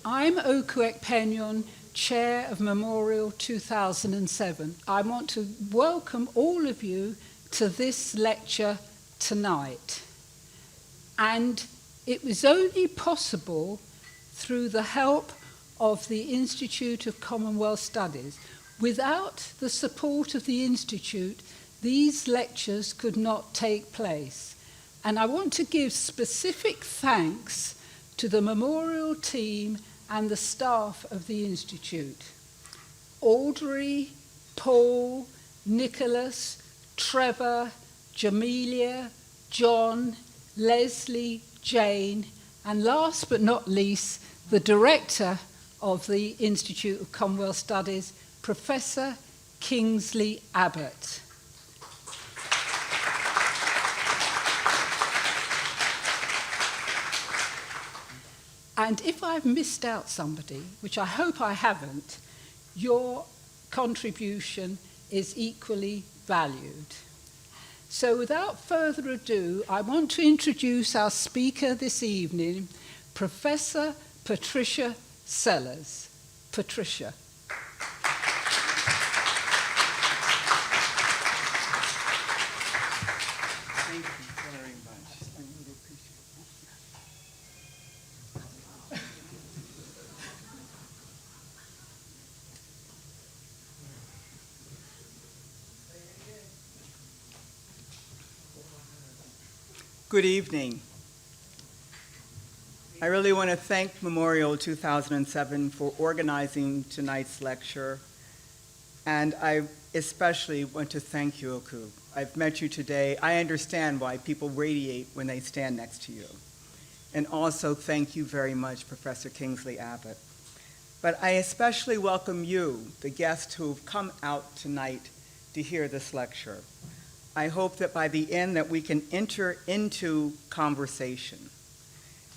I'm Okuek Penyon, Chair of Memorial 2007. I want to welcome all of you to this lecture tonight. And it was only possible through the help of the Institute of Commonwealth Studies. Without the support of the Institute, these lectures could not take place. And I want to give specific thanks to the memorial team and the staff of the Institute. Audrey, Paul, Nicholas, Trevor, Jamelia, John, Leslie, Jane, and last but not least, the director of the Institute of Commonwealth Studies, Professor Kingsley Abbott. And if I've missed out somebody, which I hope I haven't, your contribution is equally valued. So without further ado, I want to introduce our speaker this evening, Professor Patricia Sellers. Patricia. Thank you very much. I really appreciate it. Good evening. I really want to thank Memorial 2007 for organizing tonight's lecture, and I especially want to thank you, Oku. I've met you today. I understand why people radiate when they stand next to you. And also thank you very much, Professor Kingsley Abbott. But I especially welcome you, the guests who have come out tonight to hear this lecture. I hope that by the end that we can enter into conversation.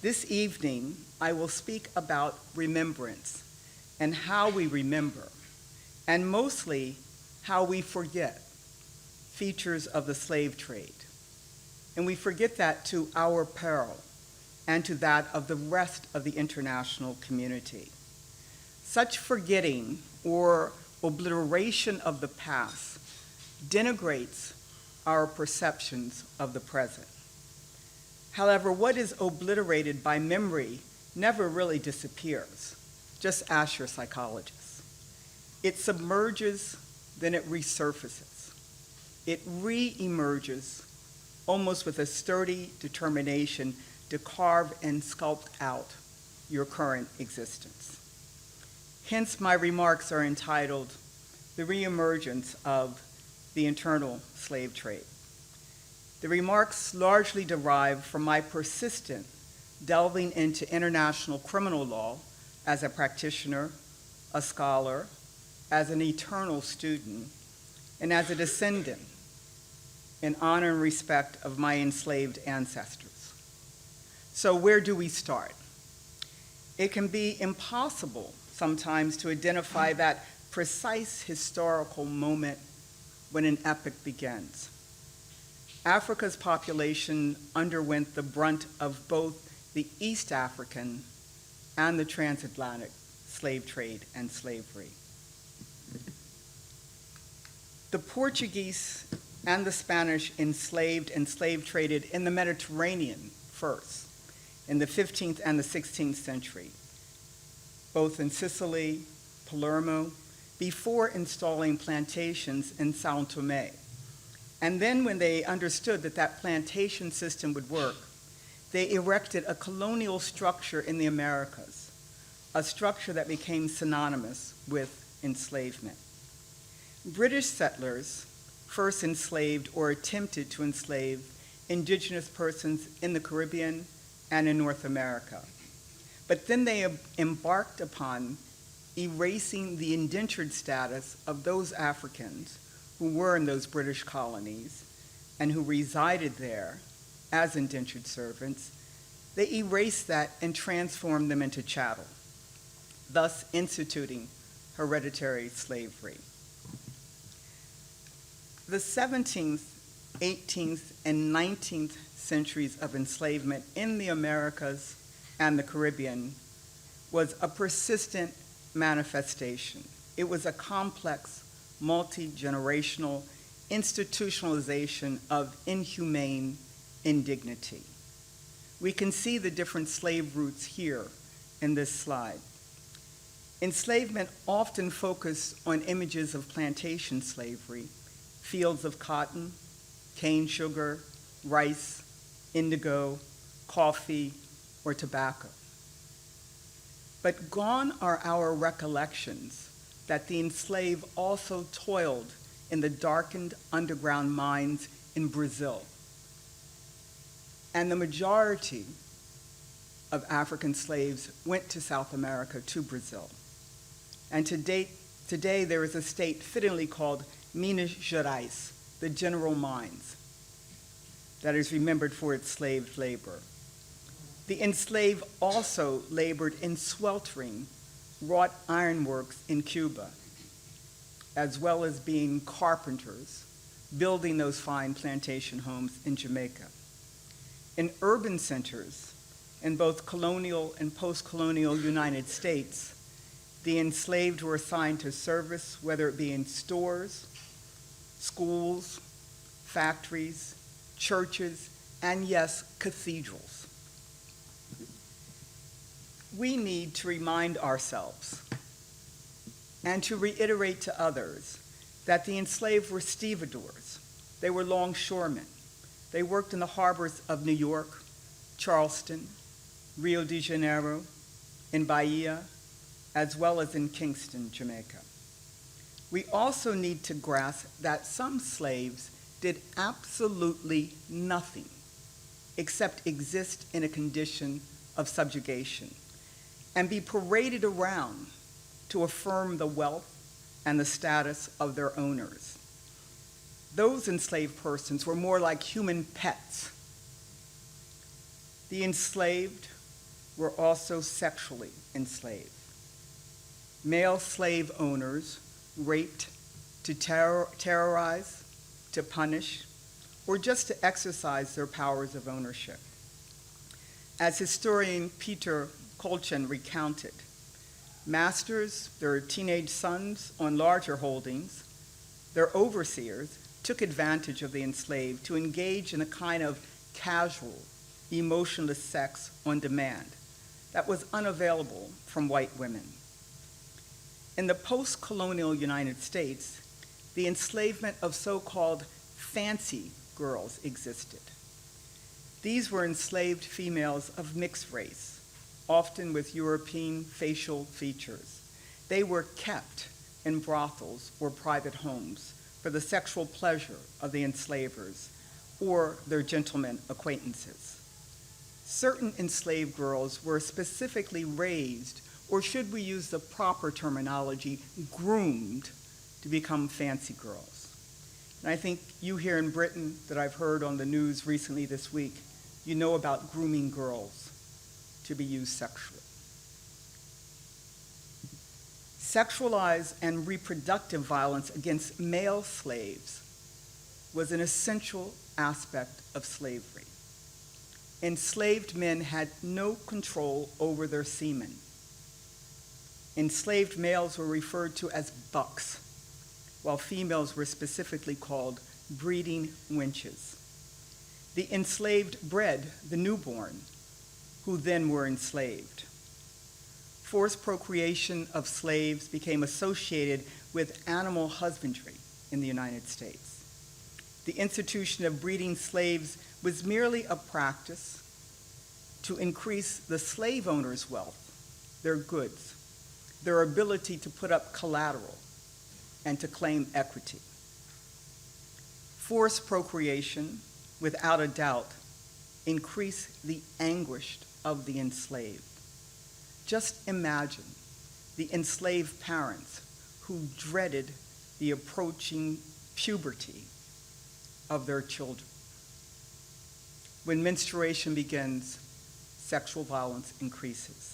This evening, I will speak about remembrance and how we remember, and mostly how we forget features of the slave trade. And we forget that to our peril and to that of the rest of the international community. Such forgetting or obliteration of the past denigrates our perceptions of the present. However, what is obliterated by memory never really disappears. Just ask your psychologists. It submerges, then it resurfaces. It re-emerges, almost with a sturdy determination to carve and sculpt out your current existence. Hence, my remarks are entitled, The Reemergence of the Internal Slave Trade. The remarks largely derive from my persistent delving into international criminal law as a practitioner, a scholar, as an eternal student, and as a descendant in honor and respect of my enslaved ancestors. So where do we start? It can be impossible sometimes to identify that precise historical moment when an epoch begins. Africa's population underwent the brunt of both the East African and the transatlantic slave trade and slavery. The Portuguese and the Spanish enslaved and slave traded in the Mediterranean first, in the 15th and the 16th century, both in Sicily, Palermo, before installing plantations in Sao Tome. And then when they understood that that plantation system would work, they erected a colonial structure in the Americas, a structure that became synonymous with enslavement. British settlers first enslaved or attempted to enslave indigenous persons in the Caribbean and in North America. But then they embarked upon erasing the indentured status of those Africans who were in those British colonies and who resided there as indentured servants. They erased that and transformed them into chattel, thus instituting hereditary slavery. The 17th, 18th, and 19th centuries of enslavement in the Americas and the Caribbean was a persistent manifestation. It was a complex, multi-generational institutionalization of inhumane indignity. We can see the different slave routes here in this slide. Enslavement often focused on images of plantation slavery, fields of cotton, cane sugar, rice, indigo, coffee, or tobacco. But gone are our recollections that the enslaved also toiled in the darkened underground mines in Brazil. And the majority of African slaves went to South America, to Brazil. And today there is a state fittingly called Minas Gerais, the General Mines, that is remembered for its slave labor. The enslaved also labored in sweltering wrought ironworks in Cuba, as well as being carpenters, building those fine plantation homes in Jamaica. In urban centers, in both colonial and post-colonial United States, the enslaved were assigned to service, whether it be in stores, schools, factories, churches, and yes, cathedrals. We need to remind ourselves and to reiterate to others that the enslaved were stevedores. They were longshoremen. They worked in the harbors of New York, Charleston, Rio de Janeiro, in Bahia, as well as in Kingston, Jamaica. We also need to grasp that some slaves did absolutely nothing except exist in a condition of subjugation and be paraded around to affirm the wealth and the status of their owners. Those enslaved persons were more like human pets. The enslaved were also sexually enslaved. Male slave owners raped to terrorize, to punish, or just to exercise their powers of ownership. As historian Peter Kolchen recounted, masters, their teenage sons on larger holdings, their overseers, took advantage of the enslaved to engage in a kind of casual, emotionless sex on demand that was unavailable from white women. In the post-colonial United States, the enslavement of so-called fancy girls existed. These were enslaved females of mixed race, often with European facial features. They were kept in brothels or private homes for the sexual pleasure of the enslavers or their gentlemen acquaintances. Certain enslaved girls were specifically raised, or should we use the proper terminology, groomed to become fancy girls. And I think you here in Britain that I've heard on the news recently this week, you know about grooming girls to be used sexually. Sexualized and reproductive violence against male slaves was an essential aspect of slavery. Enslaved men had no control over their semen. Enslaved males were referred to as bucks, while females were specifically called breeding wenches. The enslaved bred the newborn, who then were enslaved. Forced procreation of slaves became associated with animal husbandry in the United States. The institution of breeding slaves was merely a practice to increase the slave owner's wealth, their goods, their ability to put up collateral, and to claim equity. Forced procreation, without a doubt, increased the anguish of the enslaved. Just imagine the enslaved parents who dreaded the approaching puberty of their children. When menstruation begins, sexual violence increases.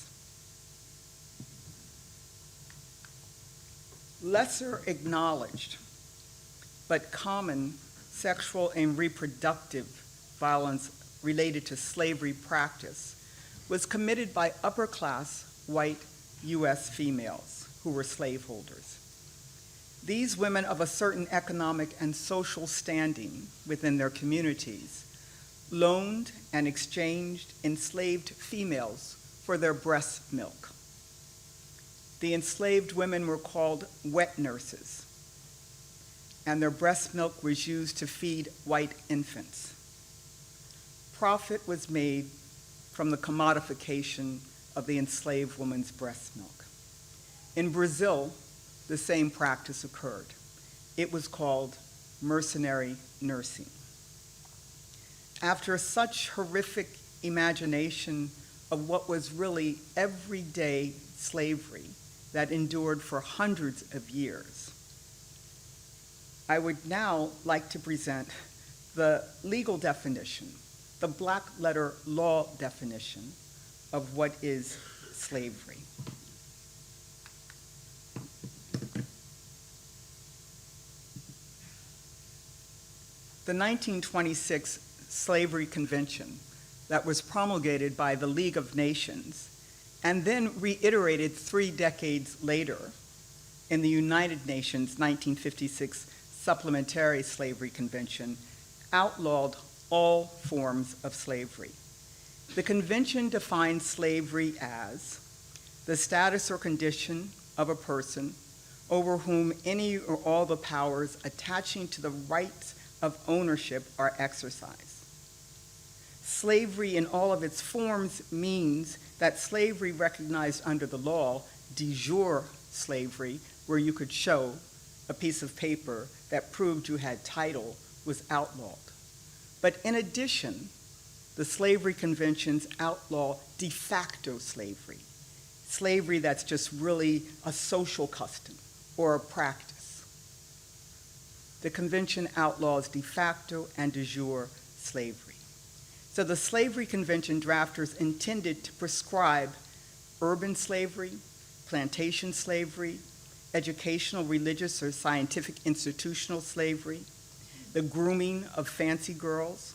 Lesser acknowledged, but common sexual and reproductive violence related to slavery practice was committed by upper-class white U.S. females who were slaveholders. These women of a certain economic and social standing within their communities loaned and exchanged enslaved females for their breast milk. The enslaved women were called wet nurses, and their breast milk was used to feed white infants. Profit was made from the commodification of the enslaved woman's breast milk. In Brazil, the same practice occurred. It was called mercenary nursing. After such horrific imagination of what was really everyday slavery that endured for hundreds of years, I would now like to present the legal definition, the black letter law definition of what is slavery. The 1926 Slavery Convention that was promulgated by the League of Nations and then reiterated 3 decades later in the United Nations 1956 Supplementary Slavery Convention outlawed all forms of slavery. The convention defined slavery as the status or condition of a person over whom any or all the powers attaching to the rights of ownership are exercised. Slavery in all of its forms means that slavery recognized under the law, de jure slavery, where you could show a piece of paper that proved you had title, was outlawed. But in addition, the Slavery Conventions outlaw de facto slavery, slavery that's just really a social custom or a practice. The convention outlaws de facto and de jure slavery. So the Slavery Convention drafters intended to prescribe urban slavery, plantation slavery, educational, religious, or scientific institutional slavery, the grooming of fancy girls,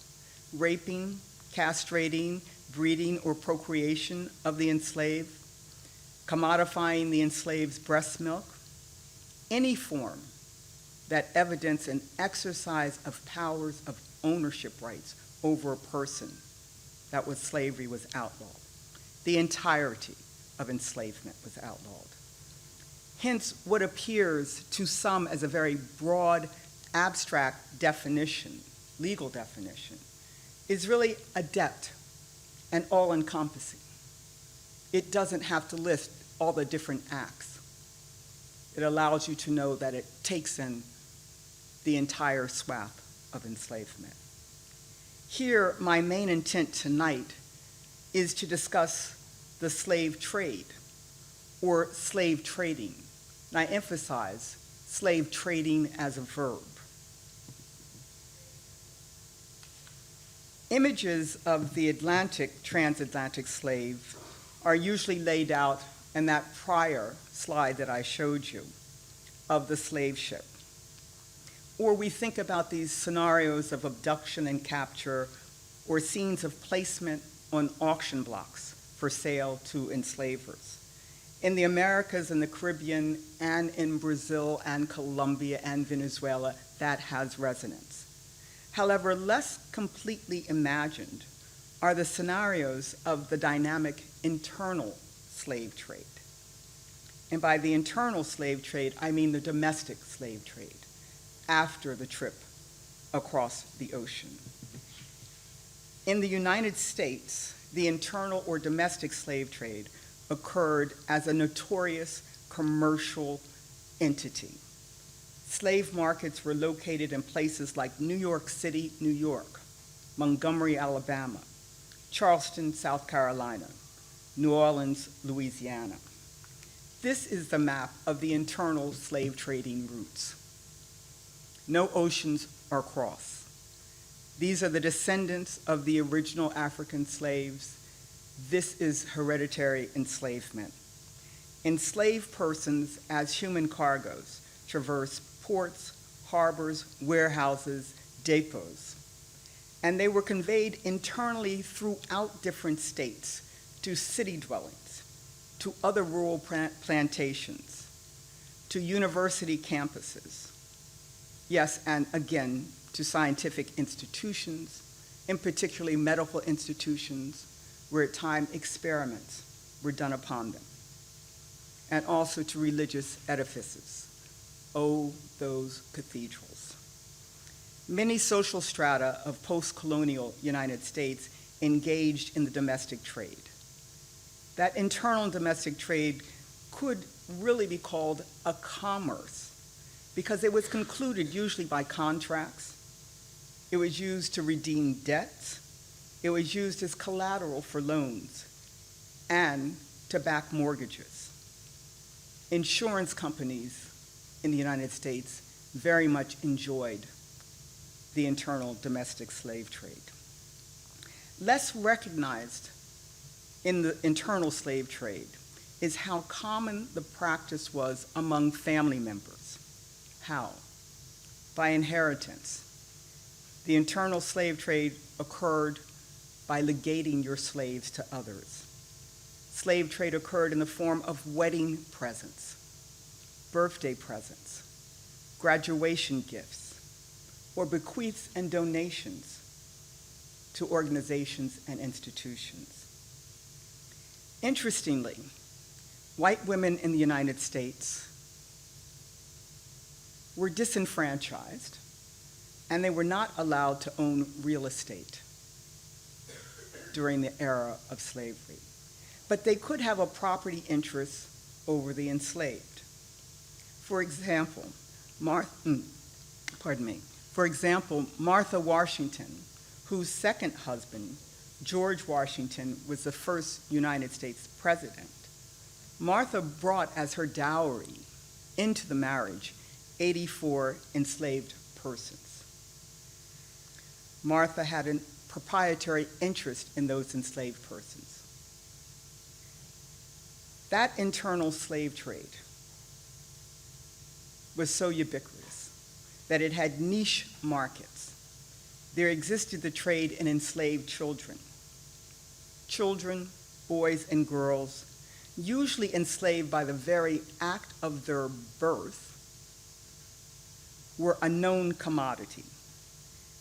raping, castrating, breeding, or procreation of the enslaved, commodifying the enslaved's breast milk, any form that evidence an exercise of powers of ownership rights over a person that was slavery was outlawed. The entirety of enslavement was outlawed. Hence, what appears to some as a very broad, abstract definition, legal definition, is really adept and all-encompassing. It doesn't have to list all the different acts. It allows you to know that it takes in the entire swath of enslavement. Here, my main intent tonight is to discuss the slave trade, or slave trading. And I emphasize slave trading as a verb. Images of the transatlantic slave are usually laid out in that prior slide that I showed you of the slave ship. Or we think about these scenarios of abduction and capture, or scenes of placement on auction blocks for sale to enslavers. In the Americas and the Caribbean, and in Brazil and Colombia and Venezuela, that has resonance. However, less completely imagined are the scenarios of the dynamic internal slave trade. And by the internal slave trade, I mean the domestic slave trade after the trip across the ocean. In the United States, the internal or domestic slave trade occurred as a notorious commercial entity. Slave markets were located in places like New York City, New York, Montgomery, Alabama, Charleston, South Carolina, New Orleans, Louisiana. This is the map of the internal slave trading routes. No oceans are crossed. These are the descendants of the original African slaves. This is hereditary enslavement. Enslaved persons as human cargoes traverse ports, harbors, warehouses, depots, and they were conveyed internally throughout different states to city dwellings, to other rural plantations, to university campuses, yes, and again, to scientific institutions, in particularly medical institutions, where at times experiments were done upon them, and also to religious edifices. Oh, those cathedrals. Many social strata of post-colonial United States engaged in the domestic trade. That internal domestic trade could really be called a commerce because it was concluded usually by contracts. It was used to redeem debts. It was used as collateral for loans and to back mortgages. Insurance companies in the United States very much enjoyed the internal domestic slave trade. Less recognized in the internal slave trade is how common the practice was among family members. How? By inheritance. The internal slave trade occurred by legating your slaves to others. Slave trade occurred in the form of wedding presents, birthday presents, graduation gifts, or bequests and donations to organizations and institutions. Interestingly, white women in the United States were disenfranchised, and they were not allowed to own real estate during the era of slavery. But they could have a property interest over the enslaved. For example, Martha Washington, whose second husband, George Washington, was the first United States president. Martha brought as her dowry into the marriage 84 enslaved persons. Martha had a proprietary interest in those enslaved persons. That internal slave trade was so ubiquitous that it had niche markets. There existed the trade in enslaved children. Children, boys and girls, usually enslaved by the very act of their birth, were a known commodity.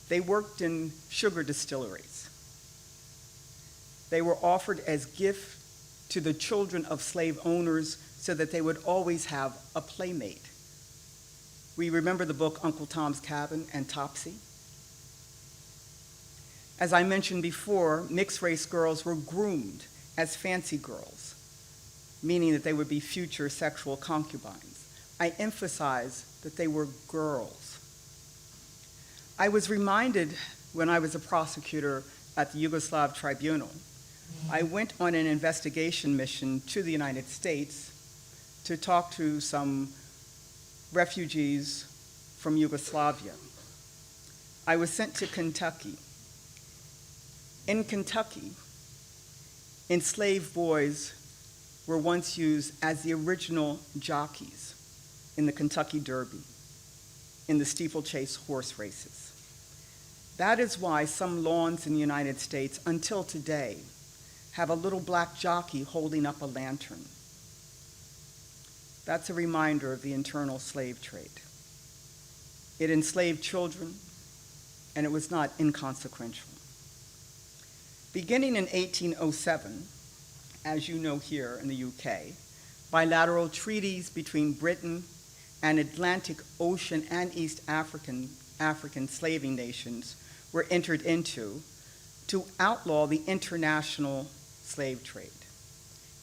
They worked in sugar distilleries. They were offered as gifts to the children of slave owners so that they would always have a playmate. We remember the book Uncle Tom's Cabin and Topsy? As I mentioned before, mixed-race girls were groomed as fancy girls, meaning that they would be future sexual concubines. I emphasize that they were girls. I was reminded when I was a prosecutor at the Yugoslav Tribunal, I went on an investigation mission to the United States to talk to some refugees from Yugoslavia. I was sent to Kentucky. In Kentucky, enslaved boys were once used as the original jockeys in the Kentucky Derby, in the steeplechase horse races. That is why some lawns in the United States, until today, have a little black jockey holding up a lantern. That's a reminder of the internal slave trade. It enslaved children, and it was not inconsequential. Beginning in 1807, as you know here in the UK, bilateral treaties between Britain and Atlantic Ocean and East African slaving nations were entered into to outlaw the international slave trade.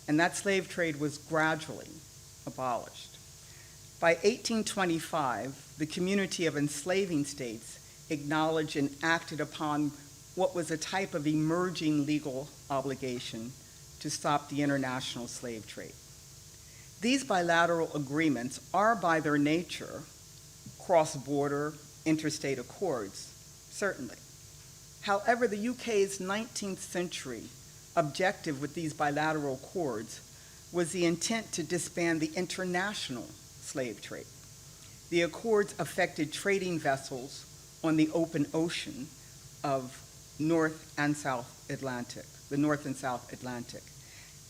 And that slave trade was gradually abolished. By 1825, the community of enslaving states acknowledged and acted upon what was a type of emerging legal obligation to stop the international slave trade. These bilateral agreements are by their nature cross-border interstate accords, certainly. However, the UK's 19th century objective with these bilateral accords was the intent to disband the international slave trade. The accords affected trading vessels on the open ocean of the North and South Atlantic.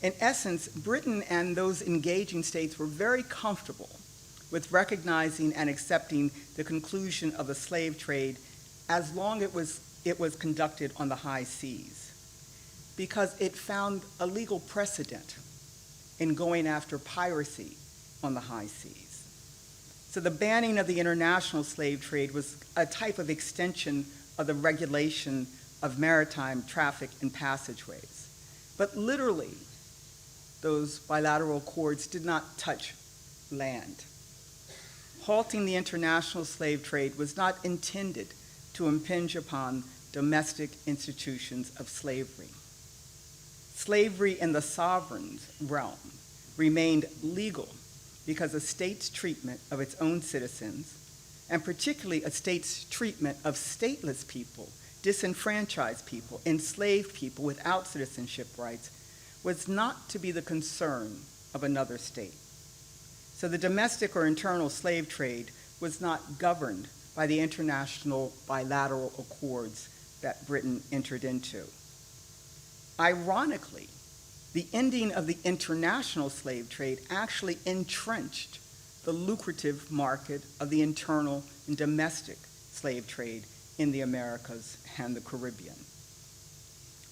In essence, Britain and those engaging states were very comfortable with recognizing and accepting the conclusion of the slave trade as long as it was conducted on the high seas, because it found a legal precedent in going after piracy on the high seas. So the banning of the international slave trade was a type of extension of the regulation of maritime traffic and passageways. But literally, those bilateral accords did not touch land. Halting the international slave trade was not intended to impinge upon domestic institutions of slavery. Slavery in the sovereign's realm remained legal because a state's treatment of its own citizens, and particularly a state's treatment of stateless people, disenfranchised people, enslaved people without citizenship rights, was not to be the concern of another state. So the domestic or internal slave trade was not governed by the international bilateral accords that Britain entered into. Ironically, the ending of the international slave trade actually entrenched the lucrative market of the internal and domestic slave trade in the Americas and the Caribbean.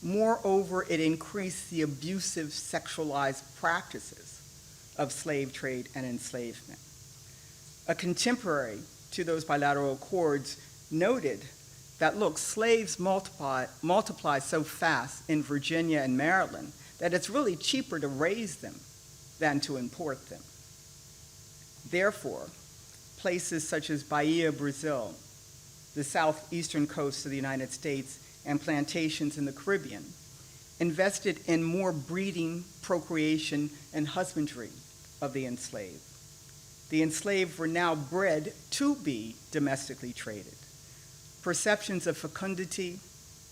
Moreover, it increased the abusive sexualized practices of slave trade and enslavement. A contemporary to those bilateral accords noted that, look, slaves multiply so fast in Virginia and Maryland that it's really cheaper to raise them than to import them. Therefore, places such as Bahia, Brazil, the southeastern coast of the United States, and plantations in the Caribbean invested in more breeding, procreation, and husbandry of the enslaved. The enslaved were now bred to be domestically traded. Perceptions of fecundity,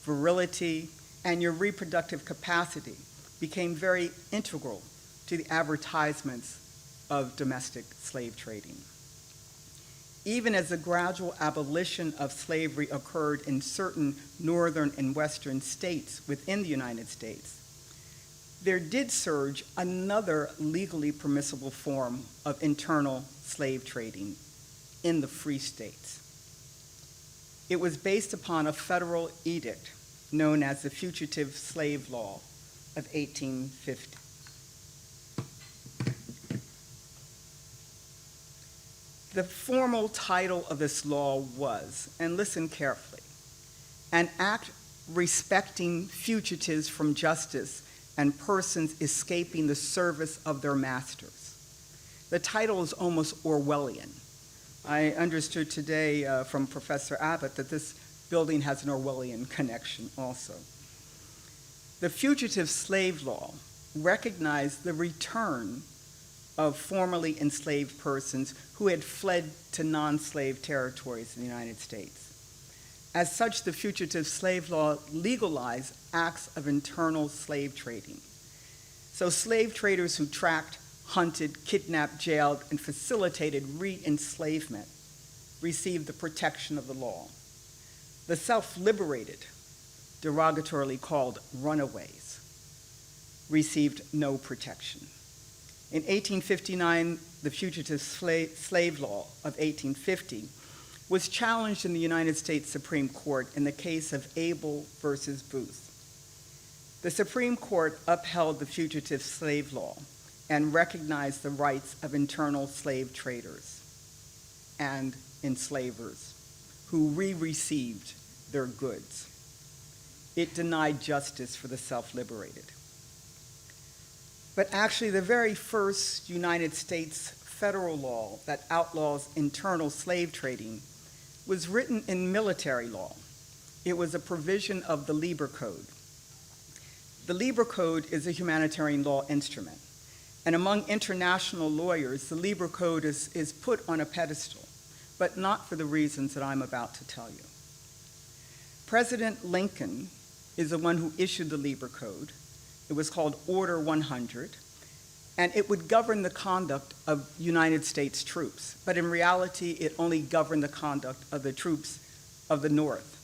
virility, and your reproductive capacity became very integral to the advertisements of domestic slave trading. Even as the gradual abolition of slavery occurred in certain northern and western states within the United States, there did surge another legally permissible form of internal slave trading in the free states. It was based upon a federal edict known as the Fugitive Slave Law of 1850. The formal title of this law was, and listen carefully, an act respecting fugitives from justice and persons escaping the service of their masters. The title is almost Orwellian. I understood today from Professor Abbott that this building has an Orwellian connection also. The Fugitive Slave Law recognized the return of formerly enslaved persons who had fled to non-slave territories in the United States. As such, the Fugitive Slave Law legalized acts of internal slave trading. So slave traders who tracked, hunted, kidnapped, jailed, and facilitated re-enslavement received the protection of the law. The self-liberated, derogatorily called runaways, received no protection. In 1859, the Fugitive Slave Law of 1850 was challenged in the United States Supreme Court in the case of Abel versus Booth. The Supreme Court upheld the Fugitive Slave Law and recognized the rights of internal slave traders and enslavers who re-received their goods. It denied justice for the self-liberated. But actually, the very first United States federal law that outlaws internal slave trading was written in military law. It was a provision of the Lieber Code. The Lieber Code is a humanitarian law instrument. And among international lawyers, the Lieber Code is put on a pedestal, but not for the reasons that I'm about to tell you. President Lincoln is the one who issued the Lieber Code. It was called Order 100, and it would govern the conduct of United States troops. But in reality, it only governed the conduct of the troops of the North,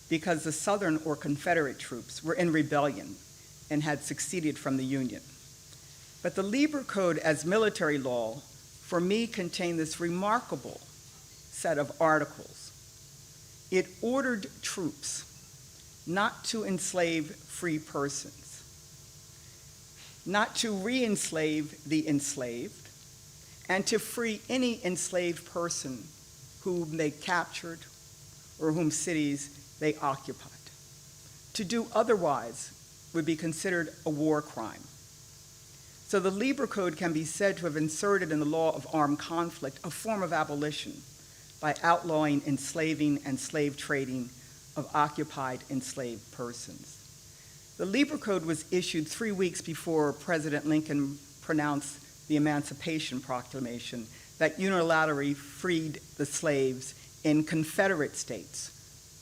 because the Southern or Confederate troops were in rebellion and had seceded from the Union. But the Lieber Code as military law, for me, contained this remarkable set of articles. It ordered troops not to enslave free persons, not to re-enslave the enslaved, and to free any enslaved person whom they captured or whom cities they occupied. To do otherwise would be considered a war crime. So the Lieber Code can be said to have inserted in the law of armed conflict a form of abolition by outlawing enslaving and slave trading of occupied enslaved persons. The Lieber Code was issued 3 weeks before President Lincoln pronounced the Emancipation Proclamation that unilaterally freed the slaves in Confederate states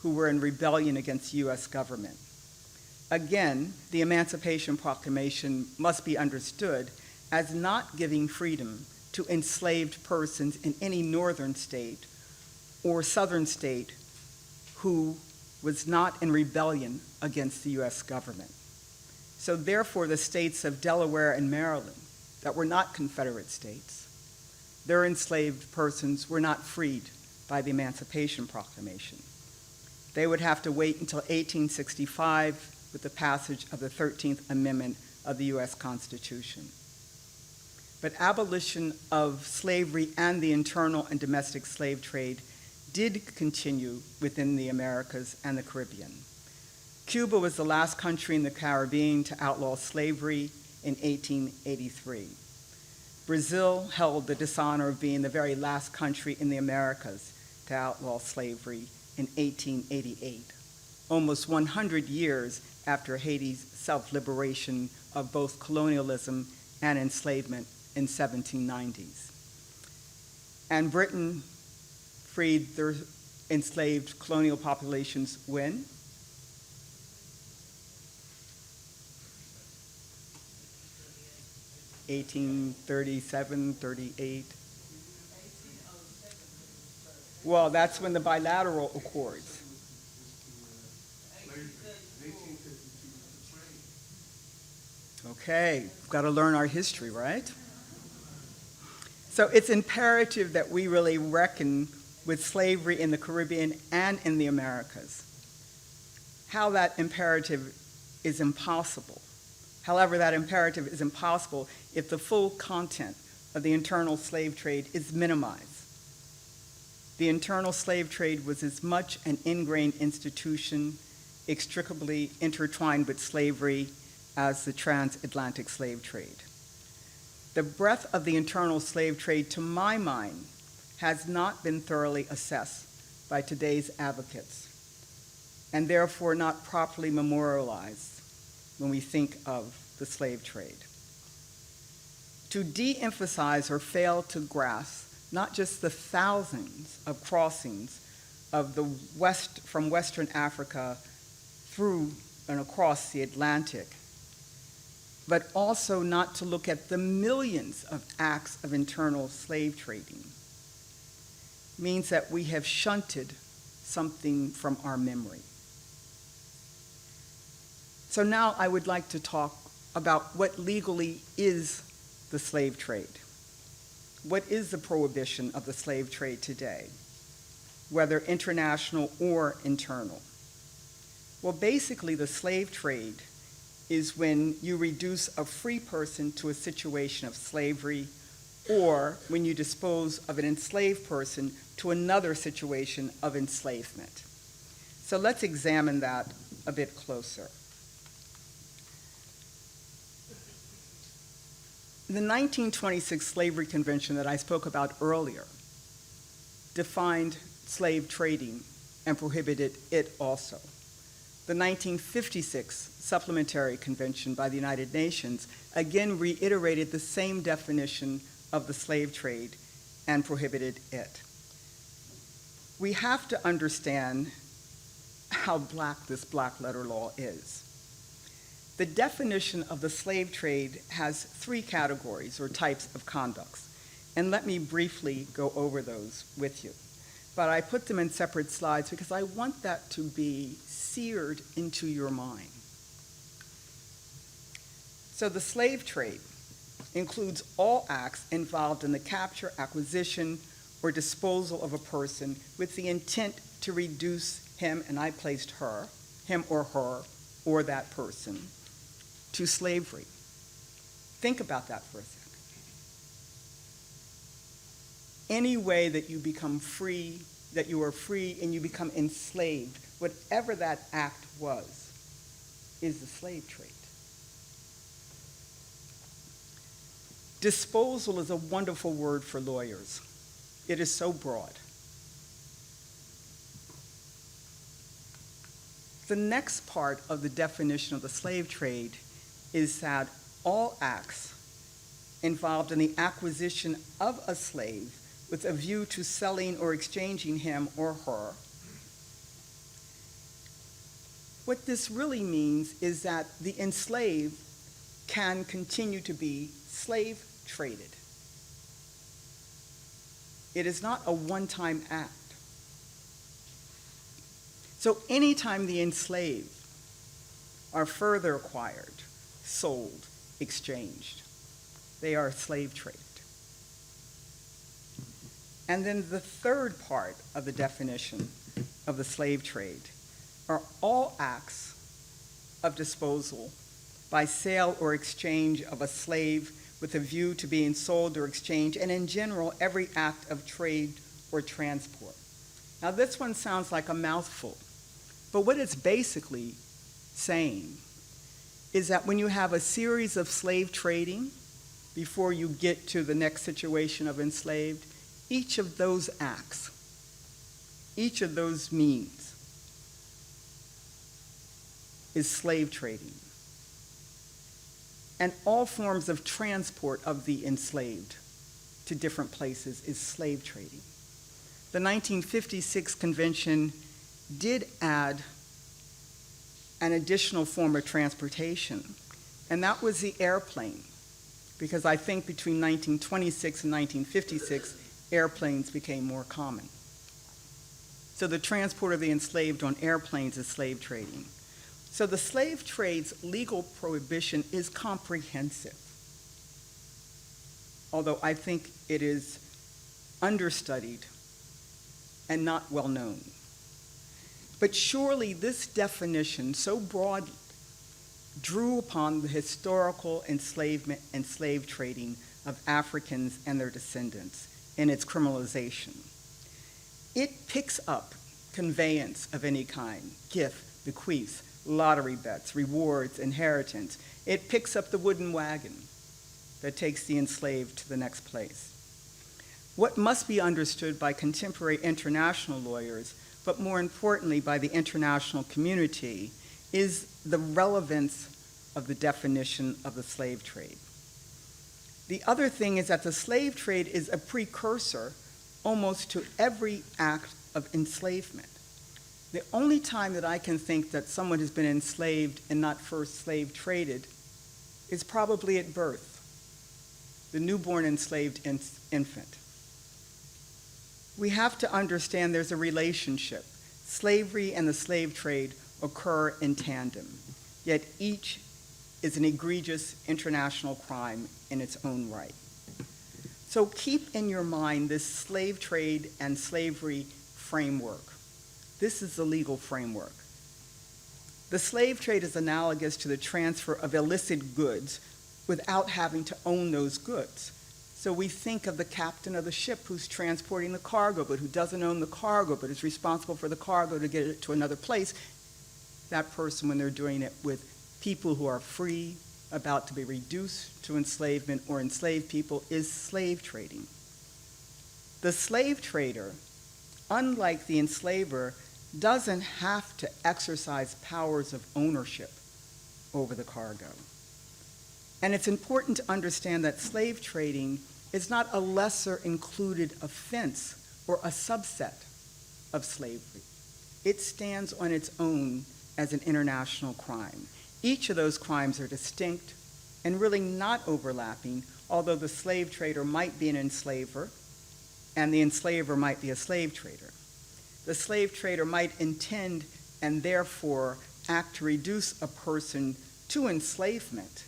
who were in rebellion against the U.S. government. Again, the Emancipation Proclamation must be understood as not giving freedom to enslaved persons in any northern state or southern state who was not in rebellion against the U.S. government. So therefore, the states of Delaware and Maryland that were not Confederate states, their enslaved persons were not freed by the Emancipation Proclamation. They would have to wait until 1865 with the passage of the 13th Amendment of the U.S. Constitution. But abolition of slavery and the internal and domestic slave trade did continue within the Americas and the Caribbean. Cuba was the last country in the Caribbean to outlaw slavery in 1883. Brazil held the dishonor of being the very last country in the Americas to outlaw slavery in 1888, almost 100 years after Haiti's self-liberation of both colonialism and enslavement in 1790s. And Britain freed their enslaved colonial populations when? (1837, 38). Well, that's when the bilateral accords. Okay, we've got to learn our history, right? So it's imperative that we really reckon with slavery in the Caribbean and in the Americas. How that imperative is impossible. However, that imperative is impossible if the full content of the internal slave trade is minimized. The internal slave trade was as much an ingrained institution, inextricably intertwined with slavery, as the transatlantic slave trade. The breadth of the internal slave trade, to my mind, has not been thoroughly assessed by today's advocates, and therefore not properly memorialized when we think of the slave trade. To de-emphasize or fail to grasp not just the thousands of crossings of the West, from Western Africa through and across the Atlantic, but also not to look at the millions of acts of internal slave trading, means that we have shunted something from our memory. So now I would like to talk about what legally is the slave trade. What is the prohibition of the slave trade today, whether international or internal? Well, basically, the slave trade is when you reduce a free person to a situation of slavery, or when you dispose of an enslaved person to another situation of enslavement. So let's examine that a bit closer. The 1926 Slavery Convention that I spoke about earlier defined slave trading and prohibited it also. The 1956 Supplementary Convention by the United Nations again reiterated the same definition of the slave trade and prohibited it. We have to understand how black this black letter law is. The definition of the slave trade has 3 categories or types of conducts, and let me briefly go over those with you. But I put them in separate slides because I want that to be seared into your mind. So the slave trade includes all acts involved in the capture, acquisition, or disposal of a person with the intent to reduce him, and I placed her, him or her, or that person, to slavery. Think about that for a second. Any way that you become free, that you are free and you become enslaved, whatever that act was, is the slave trade. Disposal is a wonderful word for lawyers. It is so broad. The next part of the definition of the slave trade is that all acts involved in the acquisition of a slave with a view to selling or exchanging him or her. What this really means is that the enslaved can continue to be slave traded. It is not a one-time act. So anytime the enslaved are further acquired, sold, exchanged, they are slave traded. And then the third part of the definition of the slave trade are all acts of disposal by sale or exchange of a slave with a view to being sold or exchanged, and in general, every act of trade or transport. Now, this one sounds like a mouthful, but what it's basically saying is that when you have a series of slave trading before you get to the next situation of enslaved, each of those acts, each of those means is slave trading. And all forms of transport of the enslaved to different places is slave trading. The 1956 convention did add an additional form of transportation, and that was the airplane, because I think between 1926 and 1956, airplanes became more common. So the transport of the enslaved on airplanes is slave trading. So the slave trade's legal prohibition is comprehensive, although I think it is understudied and not well known. But surely this definition, so broad, drew upon the historical enslavement and slave trading of Africans and their descendants in its criminalization. It picks up conveyance of any kind, gift, bequeath, lottery bets, rewards, inheritance. It picks up the wooden wagon that takes the enslaved to the next place. What must be understood by contemporary international lawyers, but more importantly by the international community, is the relevance of the definition of the slave trade. The other thing is that the slave trade is a precursor almost to every act of enslavement. The only time that I can think that someone has been enslaved and not first slave traded is probably at birth, the newborn enslaved infant. We have to understand there's a relationship. Slavery and the slave trade occur in tandem, yet each is an egregious international crime in its own right. So keep in your mind this slave trade and slavery framework. This is the legal framework. The slave trade is analogous to the transfer of illicit goods without having to own those goods. So we think of the captain of the ship who's transporting the cargo, but who doesn't own the cargo, but is responsible for the cargo to get it to another place. That person, when they're doing it with people who are free, about to be reduced to enslavement or enslaved people, is slave trading. The slave trader, unlike the enslaver, doesn't have to exercise powers of ownership over the cargo. And it's important to understand that slave trading is not a lesser included offense or a subset of slavery. It stands on its own as an international crime. Each of those crimes are distinct and really not overlapping, although the slave trader might be an enslaver and the enslaver might be a slave trader. The slave trader might intend and therefore act to reduce a person to enslavement,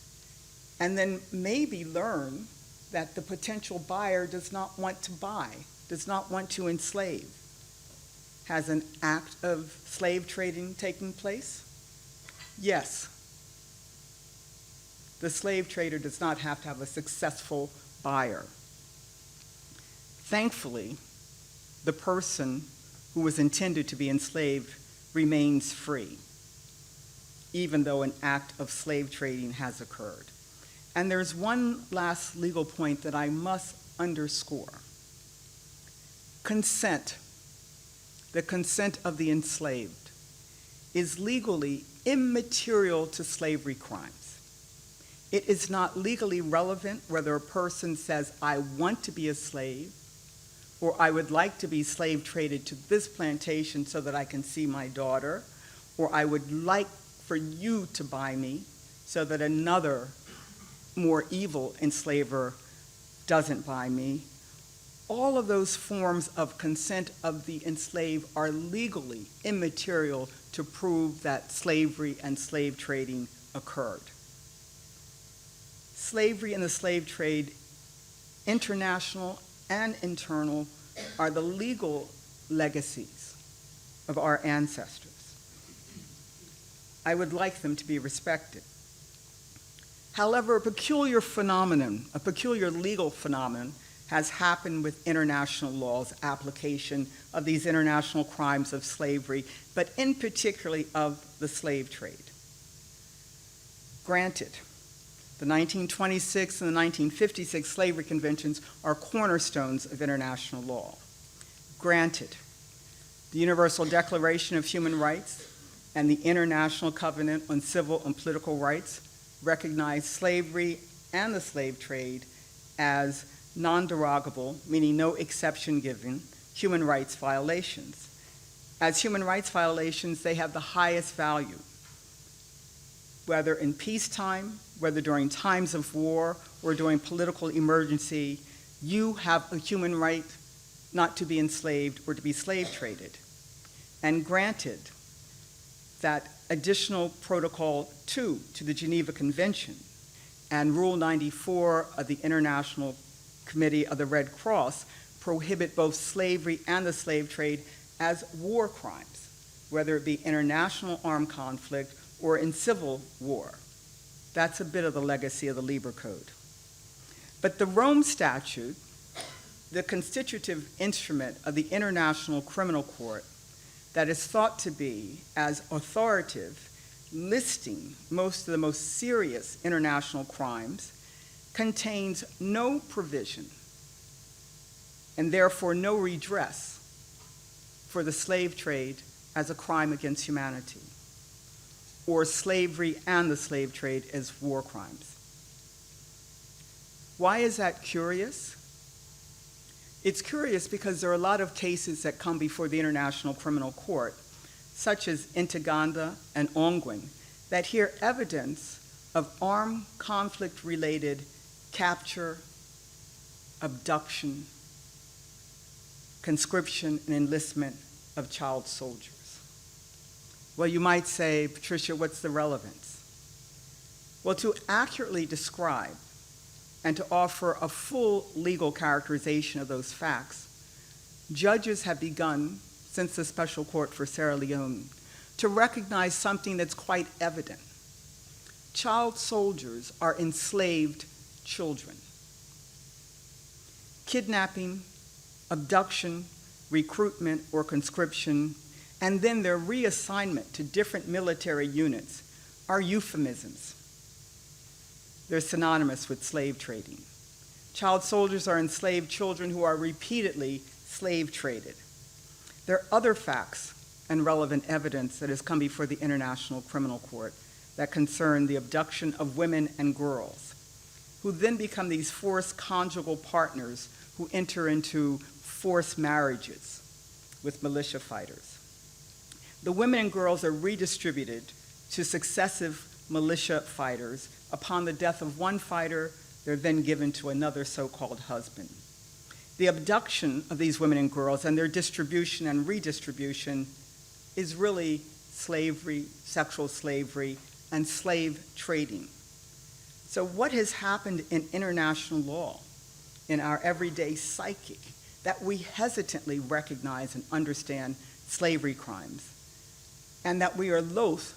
and then maybe learn that the potential buyer does not want to buy, does not want to enslave. Has an act of slave trading taking place? Yes. The slave trader does not have to have a successful buyer. Thankfully, the person who was intended to be enslaved remains free, even though an act of slave trading has occurred. And there's one last legal point that I must underscore. Consent, the consent of the enslaved, is legally immaterial to slavery crimes. It is not legally relevant whether a person says, I want to be a slave, or I would like to be slave traded to this plantation so that I can see my daughter, or I would like for you to buy me so that another more evil enslaver doesn't buy me. All of those forms of consent of the enslaved are legally immaterial to prove that slavery and slave trading occurred. Slavery and the slave trade, international and internal, are the legal legacies of our ancestors. I would like them to be respected. However, a peculiar phenomenon, a peculiar legal phenomenon, has happened with international law's application of these international crimes of slavery, but in particularly of the slave trade. Granted, the 1926 and the 1956 slavery conventions are cornerstones of international law. Granted, the Universal Declaration of Human Rights and the International Covenant on Civil and Political Rights recognize slavery and the slave trade as non-derogable, meaning no exception given, human rights violations. As human rights violations, they have the highest value, whether in peacetime, whether during times of war, or during political emergency. You have a human right not to be enslaved or to be slave traded. And granted that additional Protocol 2 to the Geneva Convention and Rule 94 of the International Committee of the Red Cross prohibit both slavery and the slave trade as war crimes, whether it be international armed conflict or in civil war. That's a bit of the legacy of the Lieber Code. But the Rome Statute, the constitutive instrument of the International Criminal Court that is thought to be as authoritative, listing most of the most serious international crimes, contains no provision and therefore no redress for the slave trade as a crime against humanity, or slavery and the slave trade as war crimes. Why is that curious? It's curious because there are a lot of cases that come before the International Criminal Court, such as Ntaganda and Ongwen, that hear evidence of armed conflict-related capture, abduction, conscription, and enlistment of child soldiers. Well, you might say, Patricia, what's the relevance? Well, to accurately describe and to offer a full legal characterization of those facts, judges have begun, since the Special Court for Sierra Leone, to recognize something that's quite evident. Child soldiers are enslaved children. Kidnapping, abduction, recruitment, or conscription, and then their reassignment to different military units are euphemisms. They're synonymous with slave trading. Child soldiers are enslaved children who are repeatedly slave traded. There are other facts and relevant evidence that has come before the International Criminal Court that concern the abduction of women and girls, who then become these forced conjugal partners who enter into forced marriages with militia fighters. The women and girls are redistributed to successive militia fighters. Upon the death of one fighter, they're then given to another so-called husband. The abduction of these women and girls and their distribution and redistribution is really slavery, sexual slavery, and slave trading. So what has happened in international law, in our everyday psyche, that we hesitantly recognize and understand slavery crimes, and that we are loath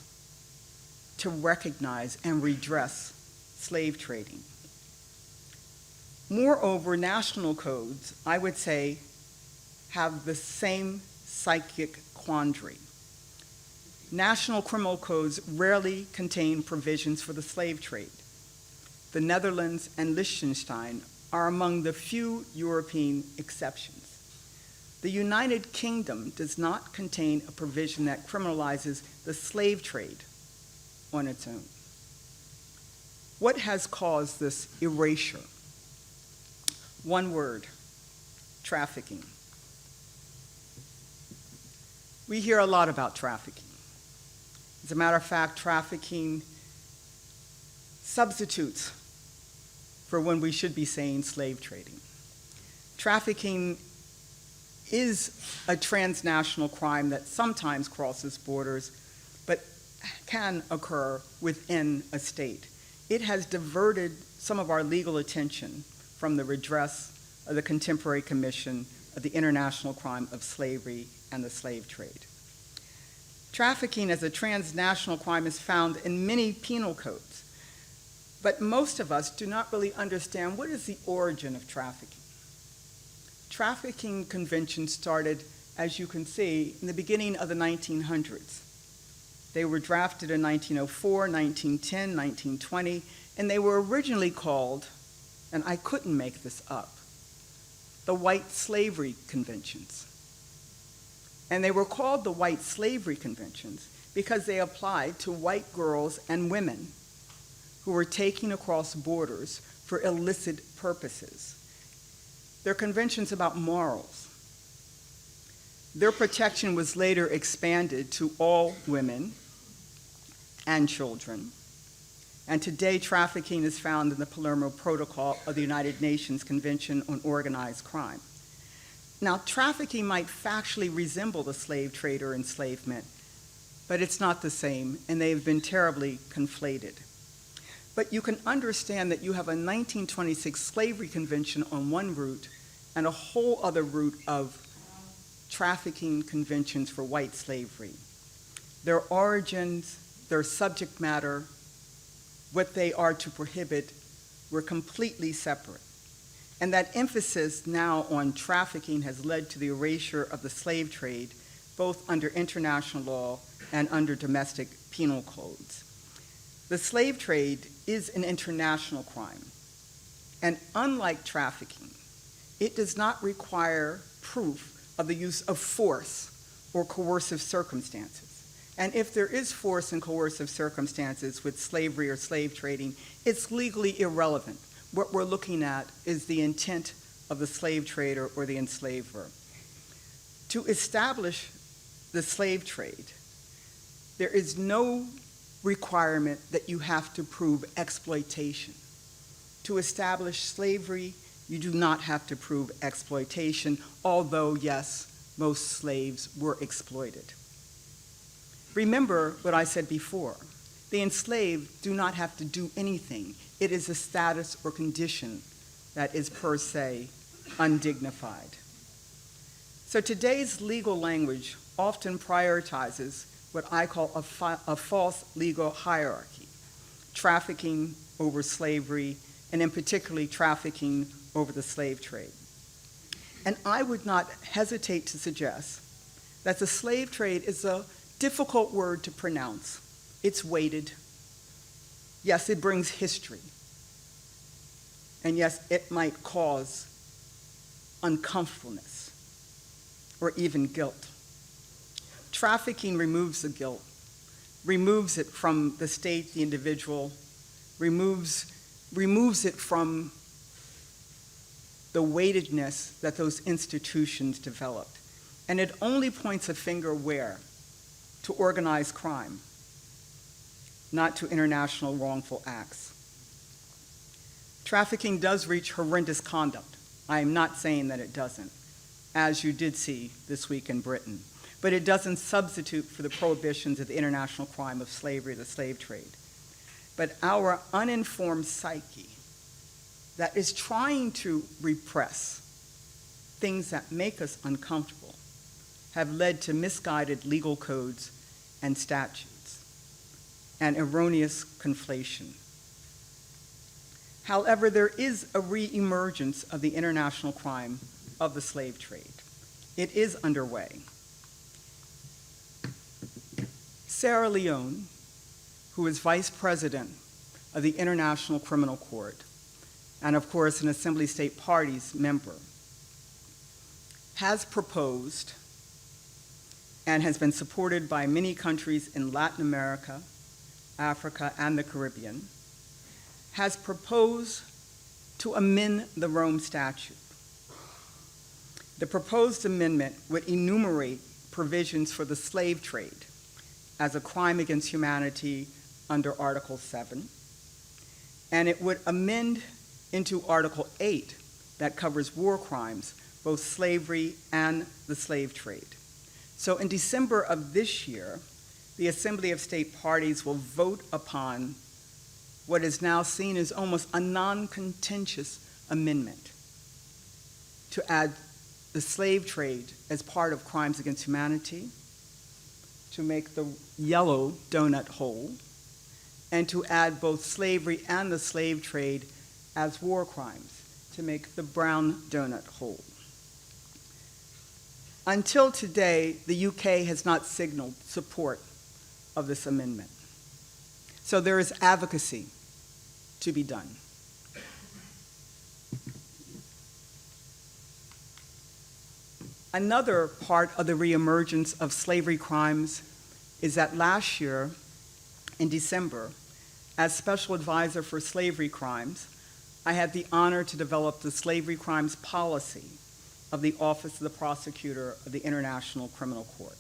to recognize and redress slave trading? Moreover, national codes, I would say, have the same psychic quandary. National criminal codes rarely contain provisions for the slave trade. The Netherlands and Liechtenstein are among the few European exceptions. The United Kingdom does not contain a provision that criminalizes the slave trade on its own. What has caused this erasure? One word: trafficking. We hear a lot about trafficking. As a matter of fact, trafficking substitutes for when we should be saying slave trading. Trafficking is a transnational crime that sometimes crosses borders, but can occur within a state. It has diverted some of our legal attention from the redress of the Contemporary Commission of the International Crime of Slavery and the Slave Trade. Trafficking as a transnational crime is found in many penal codes, but most of us do not really understand what is the origin of trafficking. Trafficking conventions started, as you can see, in the beginning of the 1900s. They were drafted in 1904, 1910, 1920, and they were originally called, and I couldn't make this up, the White Slavery Conventions. And they were called the White Slavery Conventions because they applied to white girls and women who were taken across borders for illicit purposes. They're conventions about morals. Their protection was later expanded to all women and children. And today, trafficking is found in the Palermo Protocol of the United Nations Convention on Organized Crime. Now, trafficking might factually resemble the slave trade or enslavement, but it's not the same, and they've been terribly conflated. But you can understand that you have a 1926 slavery convention on one route and a whole other route of trafficking conventions for white slavery. Their origins, their subject matter, what they are to prohibit were completely separate. And that emphasis now on trafficking has led to the erasure of the slave trade, both under international law and under domestic penal codes. The slave trade is an international crime, and unlike trafficking, it does not require proof of the use of force or coercive circumstances. And if there is force and coercive circumstances with slavery or slave trading, it's legally irrelevant. What we're looking at is the intent of the slave trader or the enslaver. To establish the slave trade, there is no requirement that you have to prove exploitation. To establish slavery, you do not have to prove exploitation, although, yes, most slaves were exploited. Remember what I said before. The enslaved do not have to do anything. It is a status or condition that is per se undignified. So today's legal language often prioritizes what I call a false legal hierarchy: trafficking over slavery, and in particularly trafficking over the slave trade. And I would not hesitate to suggest that the slave trade is a difficult word to pronounce. It's weighted. Yes, it brings history. And yes, it might cause uncomfortableness or even guilt. Trafficking removes the guilt, removes it from the state, the individual, removes it from the weightedness that those institutions developed. And it only points a finger where? To organized crime, not to international wrongful acts. Trafficking does reach horrendous conduct. I am not saying that it doesn't, as you did see this week in Britain. But it doesn't substitute for the prohibitions of the international crime of slavery, the slave trade. but our uninformed psyche that is trying to repress things that make us uncomfortable have led to misguided legal codes and statutes and erroneous conflation. However, there is a re-emergence of the international crime of the slave trade. It is underway. Sierra Leone, who is vice president of the International Criminal Court, and of course an Assembly State Party's member, has proposed and has been supported by many countries in Latin America, Africa, and the Caribbean, has proposed to amend the Rome Statute. The proposed amendment would enumerate provisions for the slave trade as a crime against humanity under Article 7, and it would amend into Article 8 that covers war crimes, both slavery and the slave trade. So in December of this year, the Assembly of State Parties will vote upon what is now seen as almost a non-contentious amendment to add the slave trade as part of crimes against humanity, to make the yellow donut whole, and to add both slavery and the slave trade as war crimes, to make the brown donut whole. Until today, the UK has not signaled support of this amendment. So there is advocacy to be done. Another part of the reemergence of slavery crimes is that last year, in December, as Special Advisor for Slavery Crimes, I had the honor to develop the slavery crimes policy of the Office of the Prosecutor of the International Criminal Court.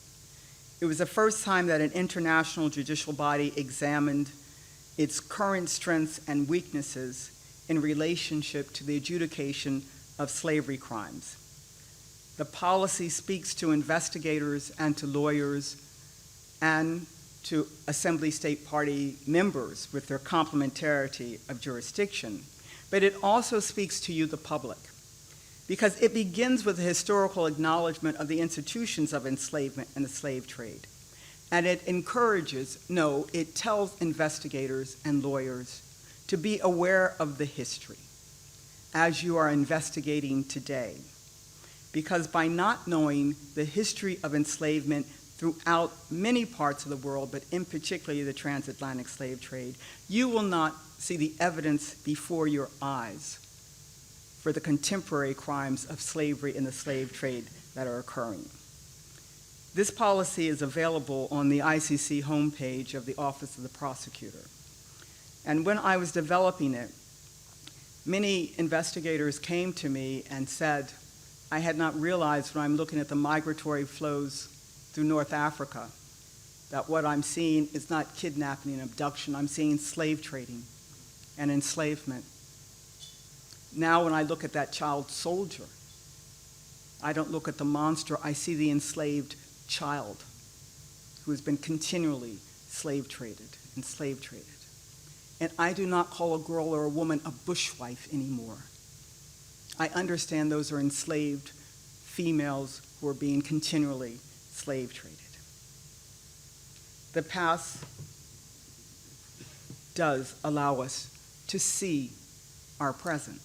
It was the first time that an international judicial body examined its current strengths and weaknesses in relationship to the adjudication of slavery crimes. The policy speaks to investigators and to lawyers and to Assembly State Party members with their complementarity of jurisdiction, but it also speaks to you, the public, because it begins with a historical acknowledgement of the institutions of enslavement and the slave trade. And it it tells investigators and lawyers to be aware of the history as you are investigating today. Because by not knowing the history of enslavement throughout many parts of the world, but in particular the transatlantic slave trade, you will not see the evidence before your eyes for the contemporary crimes of slavery and the slave trade that are occurring. This policy is available on the ICC homepage of the Office of the Prosecutor. And when I was developing it, many investigators came to me and said, I had not realized when I'm looking at the migratory flows through North Africa that what I'm seeing is not kidnapping and abduction, I'm seeing slave trading and enslavement. Now when I look at that child soldier, I don't look at the monster, I see the enslaved child who has been continually slave traded. And I do not call a girl or a woman a bushwife anymore. I understand those are enslaved females who are being continually slave traded. The past does allow us to see our present.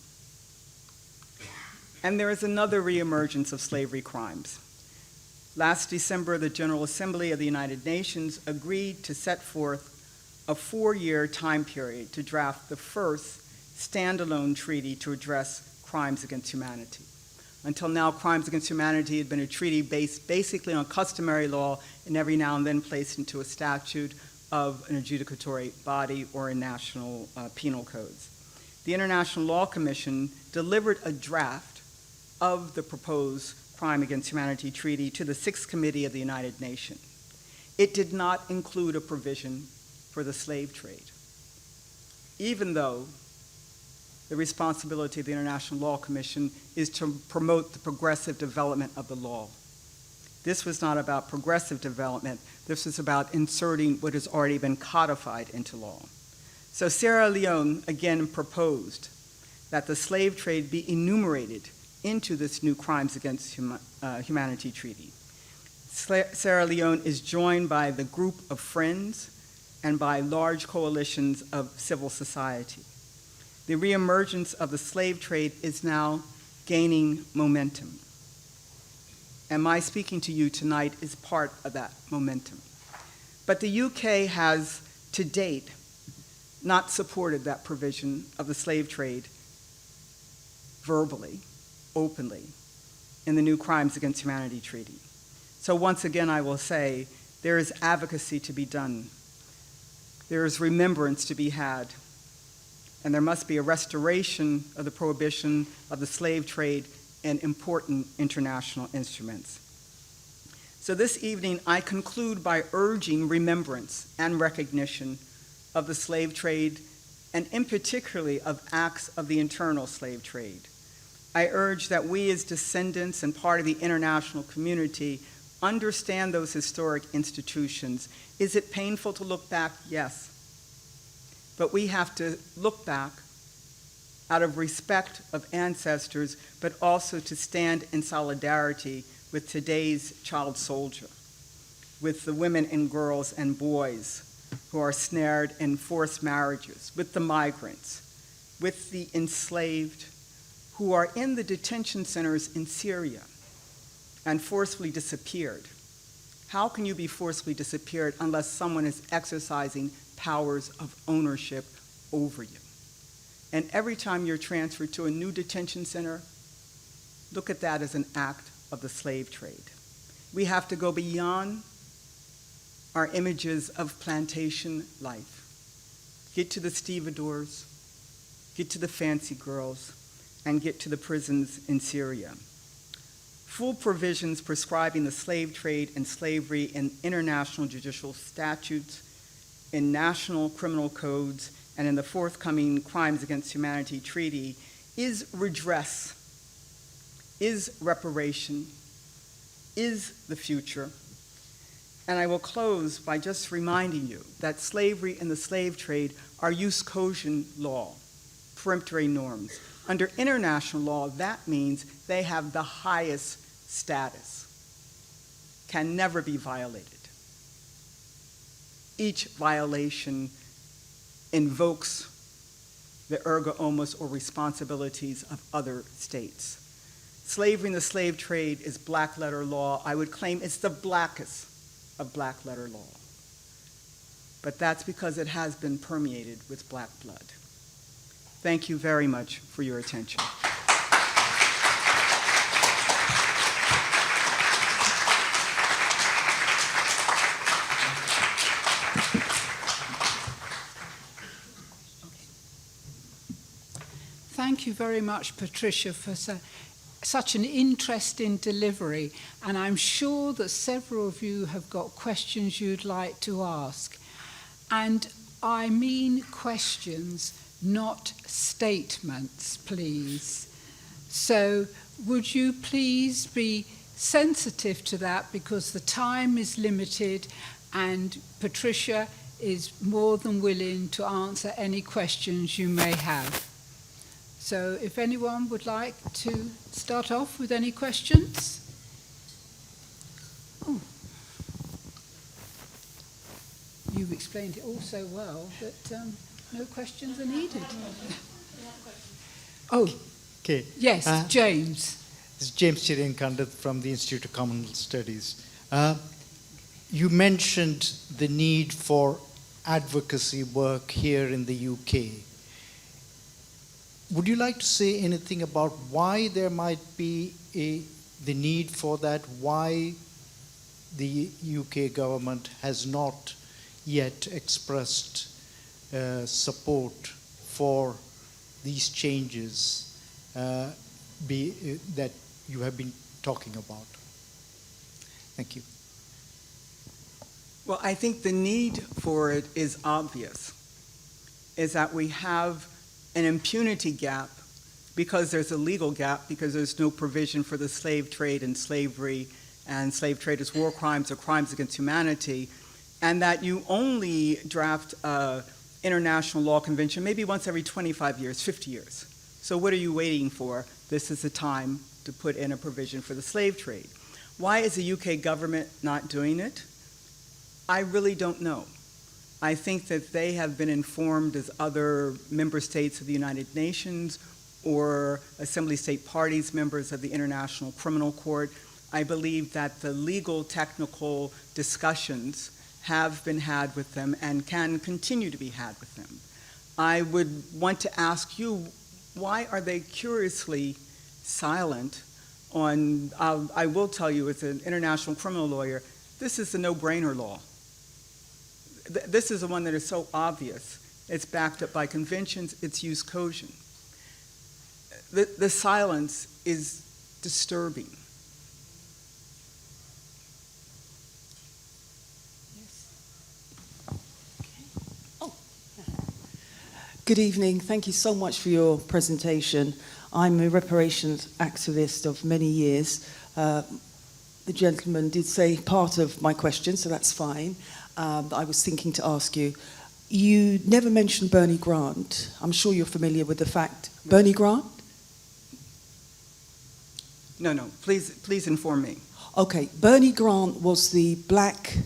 And there is another reemergence of slavery crimes. Last December, the General Assembly of the United Nations agreed to set forth a 4-year time period to draft the first standalone treaty to address crimes against humanity. Until now, crimes against humanity had been a treaty based basically on customary law and every now and then placed into a statute of an adjudicatory body or in national penal codes. The International Law Commission delivered a draft of the proposed Crime Against Humanity Treaty to the Sixth Committee of the United Nations. It did not include a provision for the slave trade, even though the responsibility of the International Law Commission is to promote the progressive development of the law. This was not about progressive development. This was about inserting what has already been codified into law. So Sierra Leone again proposed that the slave trade be enumerated into this new Crimes Against Humanity Treaty. Sierra Leone is joined by the group of friends and by large coalitions of civil society. The reemergence of the slave trade is now gaining momentum. And my speaking to you tonight is part of that momentum. But the UK has, to date, not supported that provision of the slave trade verbally, openly, in the new Crimes Against Humanity Treaty. So once again, I will say, there is advocacy to be done. There is remembrance to be had. And there must be a restoration of the prohibition of the slave trade and important international instruments. So this evening, I conclude by urging remembrance and recognition of the slave trade, and in particularly of acts of the internal slave trade. I urge that we as descendants and part of the international community understand those historic institutions. Is it painful to look back? Yes. But we have to look back out of respect of ancestors, but also to stand in solidarity with today's child soldier, with the women and girls and boys who are snared in forced marriages, with the migrants, with the enslaved who are in the detention centers in Syria and forcibly disappeared. How can you be forcibly disappeared unless someone is exercising powers of ownership over you? And every time you're transferred to a new detention center, look at that as an act of the slave trade. We have to go beyond our images of plantation life. Get to the stevedores, get to the fancy girls, and get to the prisons in Syria. Full provisions prescribing the slave trade and slavery in international judicial statutes, in national criminal codes, and in the forthcoming Crimes Against Humanity Treaty is redress, is reparation, is the future. And I will close by just reminding you that slavery and the slave trade are jus cogens law, peremptory norms. Under international law, that means they have the highest status, can never be violated. Each violation invokes the erga omnes or responsibilities of other states. Slavery and the slave trade is black letter law. I would claim it's the blackest of black letter law. But that's because it has been permeated with black blood. Thank you very much for your attention. Thank you very much, Patricia, for such an interesting delivery. And I'm sure that several of you have got questions you'd like to ask. And I mean questions, not statements, please. So would you please be sensitive to that, because the time is limited and Patricia is more than willing to answer any questions you may have. So if anyone would like to start off with any questions? Oh. You've explained it all so well that no questions are needed. Oh, okay. Yes, James. This is James Chiriankandit from the Institute of Commonwealth Studies. You mentioned the need for advocacy work here in the UK. Would you like to say anything about why there might be the need for that, why the UK government has not yet expressed support for these changes that you have been talking about? Thank you. Well, I think the need for it is obvious, is that we have an impunity gap because there's a legal gap, because there's no provision for the slave trade and slavery and slave trade as war crimes or crimes against humanity, and that you only draft a international law convention maybe once every 25 years, 50 years. So what are you waiting for? This is the time to put in a provision for the slave trade. Why is the UK government not doing it? I really don't know. I think that they have been informed as other member states of the United Nations or Assembly State Parties, members of the International Criminal Court. I believe that the legal technical discussions have been had with them and can continue to be had with them. I would want to ask you, why are they curiously silent on, I will tell you as an international criminal lawyer, this is a no-brainer law. This is the one that is so obvious. It's backed up by conventions, it's jus cogens. The silence is disturbing. Good evening. Thank you so much for your presentation. I'm a reparations activist of many years. The gentleman did say part of my question, so that's fine. I was thinking to ask you. You never mentioned Bernie Grant. I'm sure you're familiar with the fact. No. Bernie Grant? No. Please inform me. Okay. Bernie Grant was the black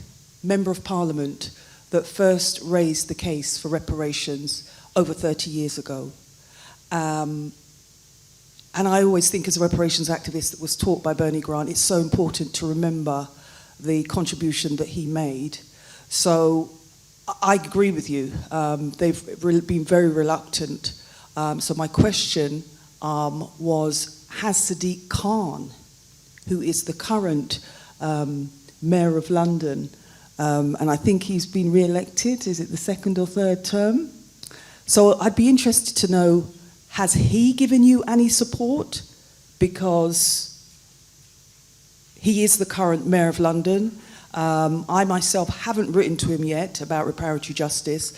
member of parliament that first raised the case for reparations over 30 years ago. And I always think as a reparations activist that was taught by Bernie Grant, it's so important to remember the contribution that he made. So I agree with you. They've been very reluctant. So my question was, has Sadiq Khan, who is the current mayor of London, and I think he's been re-elected, is it the second or third term? So I'd be interested to know, has he given you any support? Because he is the current mayor of London. I myself haven't written to him yet about reparatory justice,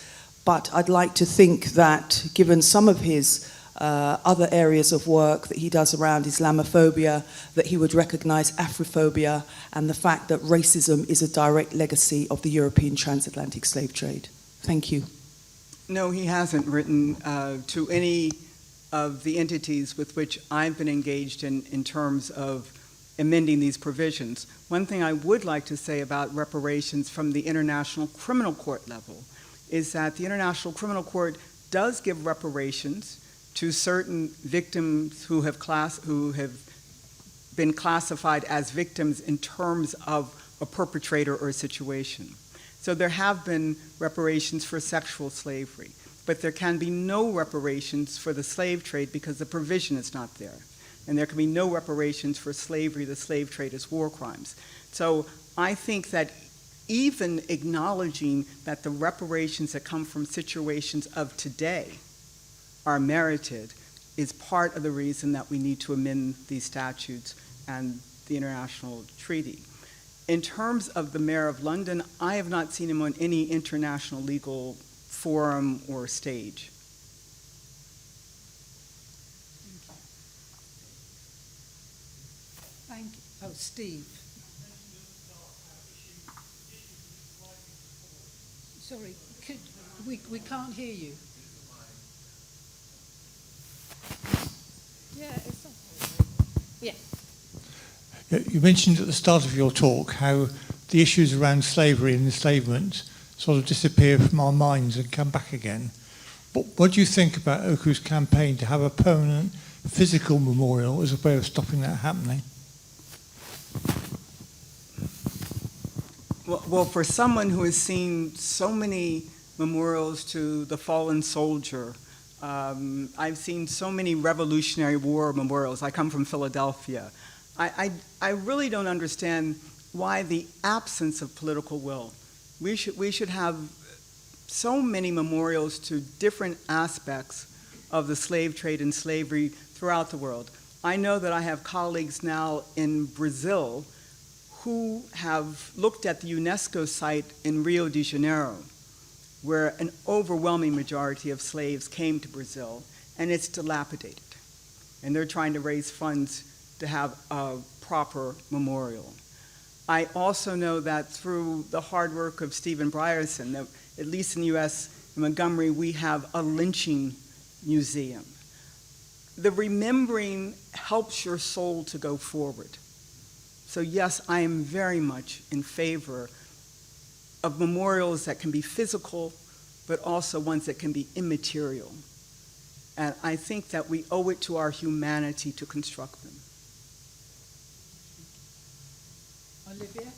but I'd like to think that given some of his other areas of work that he does around Islamophobia, that he would recognise Afrophobia and the fact that racism is a direct legacy of the European transatlantic slave trade. Thank you. No, he hasn't written to any of the entities with which I've been engaged in terms of amending these provisions. One thing I would like to say about reparations from the International Criminal Court level is that the International Criminal Court does give reparations to certain victims who have been classified as victims in terms of a perpetrator or a situation. So there have been reparations for sexual slavery, but there can be no reparations for the slave trade because the provision is not there. And there can be no reparations for slavery, the slave trade as war crimes. So I think that even acknowledging that the reparations that come from situations of today are merited is part of the reason that we need to amend these statutes and the international treaty. In terms of the Mayor of London, I have not seen him on any international legal forum or stage. Thank you. Oh, Steve. Sorry, we can't hear you. Yeah, it's not. Yeah. You mentioned at the start of your talk how the issues around slavery and enslavement sort of disappear from our minds and come back again. But what do you think about Oku's campaign to have a permanent physical memorial as a way of stopping that happening? Well, for someone who has seen so many memorials to the fallen soldier, I've seen so many Revolutionary War memorials. I come from Philadelphia. I really don't understand why the absence of political will. We should have so many memorials to different aspects of the slave trade and slavery throughout the world. I know that I have colleagues now in Brazil who have looked at the UNESCO site in Rio de Janeiro, where an overwhelming majority of slaves came to Brazil, and it's dilapidated. And they're trying to raise funds to have a proper memorial. I also know that through the hard work of Stephen Brierson, that at least in the U.S., In Montgomery, we have a lynching museum. The remembering helps your soul to go forward. So yes, I am very much in favor of memorials that can be physical, but also ones that can be immaterial. And I think that we owe it to our humanity to construct them. Olivia?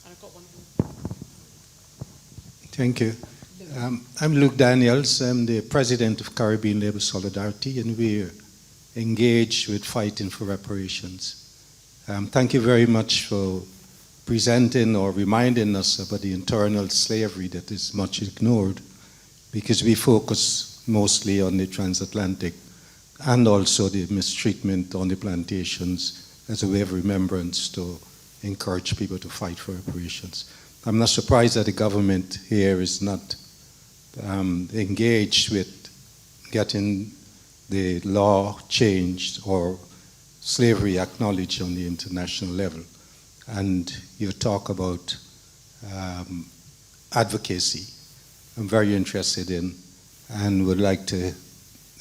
I've got one. Thank you. I'm Luke Daniels. I'm the president of Caribbean Labor Solidarity, and we're engaged with fighting for reparations. Thank you very much for presenting or reminding us about the internal slavery that is much ignored, because we focus mostly on the transatlantic and also the mistreatment on the plantations as a way of remembrance to encourage people to fight for reparations. I'm not surprised that the government here is not engaged with getting the law changed or slavery acknowledged on the international level. And you talk about advocacy. I'm very interested in and would like to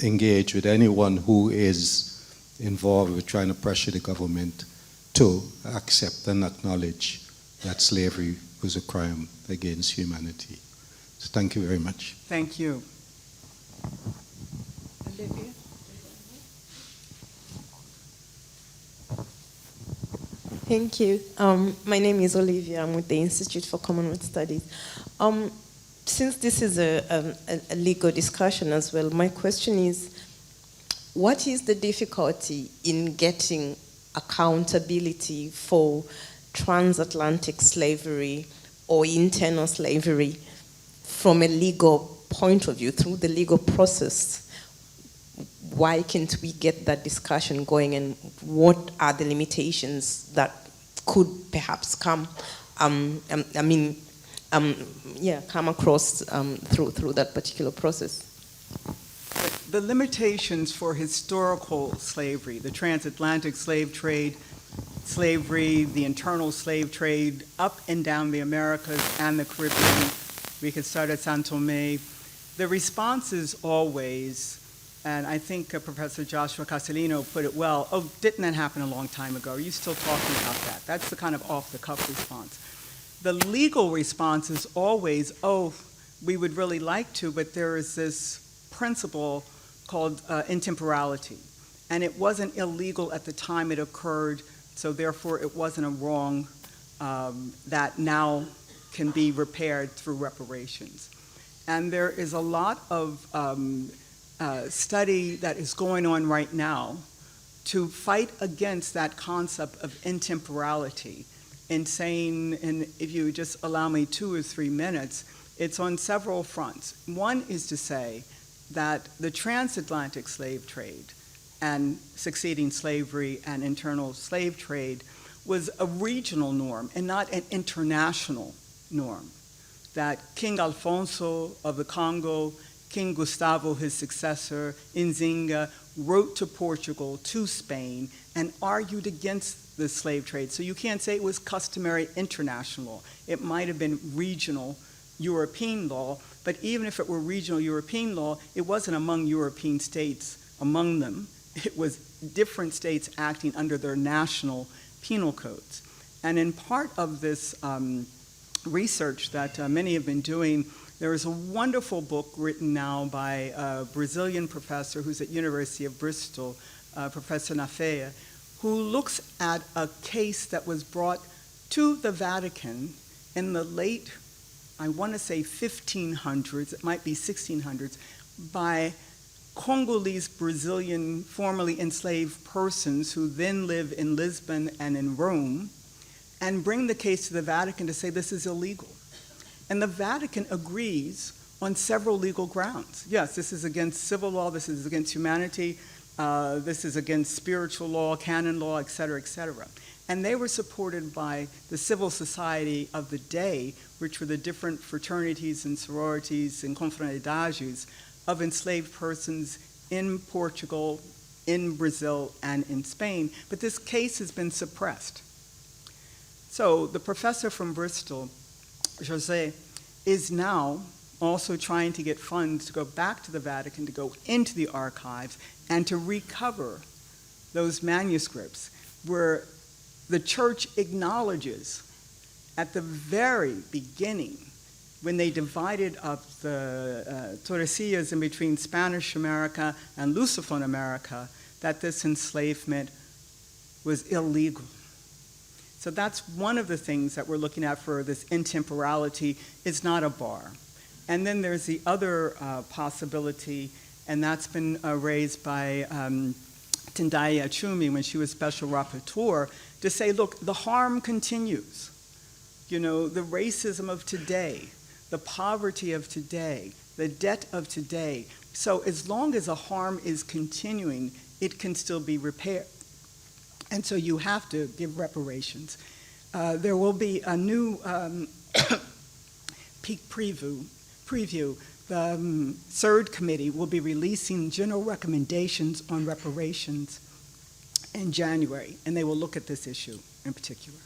engage with anyone who is involved with trying to pressure the government to accept and acknowledge that slavery was a crime against humanity. So thank you very much. Thank you. Olivia? Thank you. My name is Olivia. I'm with the Institute for Commonwealth Studies. Since this is a legal discussion as well, my question is, what is the difficulty in getting accountability for transatlantic slavery or internal slavery from a legal point of view, through the legal process? Why can't we get that discussion going, and what are the limitations that could perhaps come come across through that particular process? The limitations for historical slavery, the transatlantic slave trade, slavery, the internal slave trade up and down the Americas and the Caribbean, we could start at San Tome. The response is always, and I think Professor Joshua Castellino put it well, oh, didn't that happen a long time ago? Are you still talking about that? That's the kind of off-the-cuff response. The legal response is always, oh, we would really like to, but there is this principle called intemporality. And it wasn't illegal at the time it occurred, so therefore it wasn't a wrong that now can be repaired through reparations. And there is a lot of study that is going on right now to fight against that concept of intemporality, and saying, and if you just allow me 2 or 3 minutes, it's on several fronts. One is to say that the transatlantic slave trade and succeeding slavery and internal slave trade was a regional norm and not an international norm. That King Alfonso of the Congo, King Gustavo, his successor, Nzinga, wrote to Portugal, to Spain, and argued against the slave trade. So you can't say it was customary international law. It might have been regional European law, but even if it were regional European law, it wasn't among European states among them. It was different states acting under their national penal codes. And in part of this research that many have been doing, there is a wonderful book written now by a Brazilian professor who's at University of Bristol, Professor Nafea, who looks at a case that was brought to the Vatican in the late, I want to say 1500s, it might be 1600s, by Congolese Brazilian formerly enslaved persons who then live in Lisbon and in Rome, and bring the case to the Vatican to say this is illegal. And the Vatican agrees on several legal grounds. Yes, this is against civil law, this is against humanity, this is against spiritual law, canon law, et cetera, et cetera. And they were supported by the civil society of the day, which were the different fraternities and sororities and confraternidades of enslaved persons in Portugal, in Brazil, and in Spain. But this case has been suppressed. So the professor from Bristol, José, is now also trying to get funds to go back to the Vatican, to go into the archives, and to recover those manuscripts where the church acknowledges at the very beginning, when they divided up the Tordesillas in between Spanish America and Lusophone America, that this enslavement was illegal. So that's one of the things that we're looking at for this intemporality. It's not a bar. And then there's the other possibility, and that's been raised by Tendai Achumi when she was special rapporteur, to say, look, the harm continues. You know, the racism of today, the poverty of today, the debt of today. So as long as the harm is continuing, it can still be repaired. And so you have to give reparations. There will be a new peak preview. The third committee will be releasing general recommendations on reparations in January, and they will look at this issue in particular.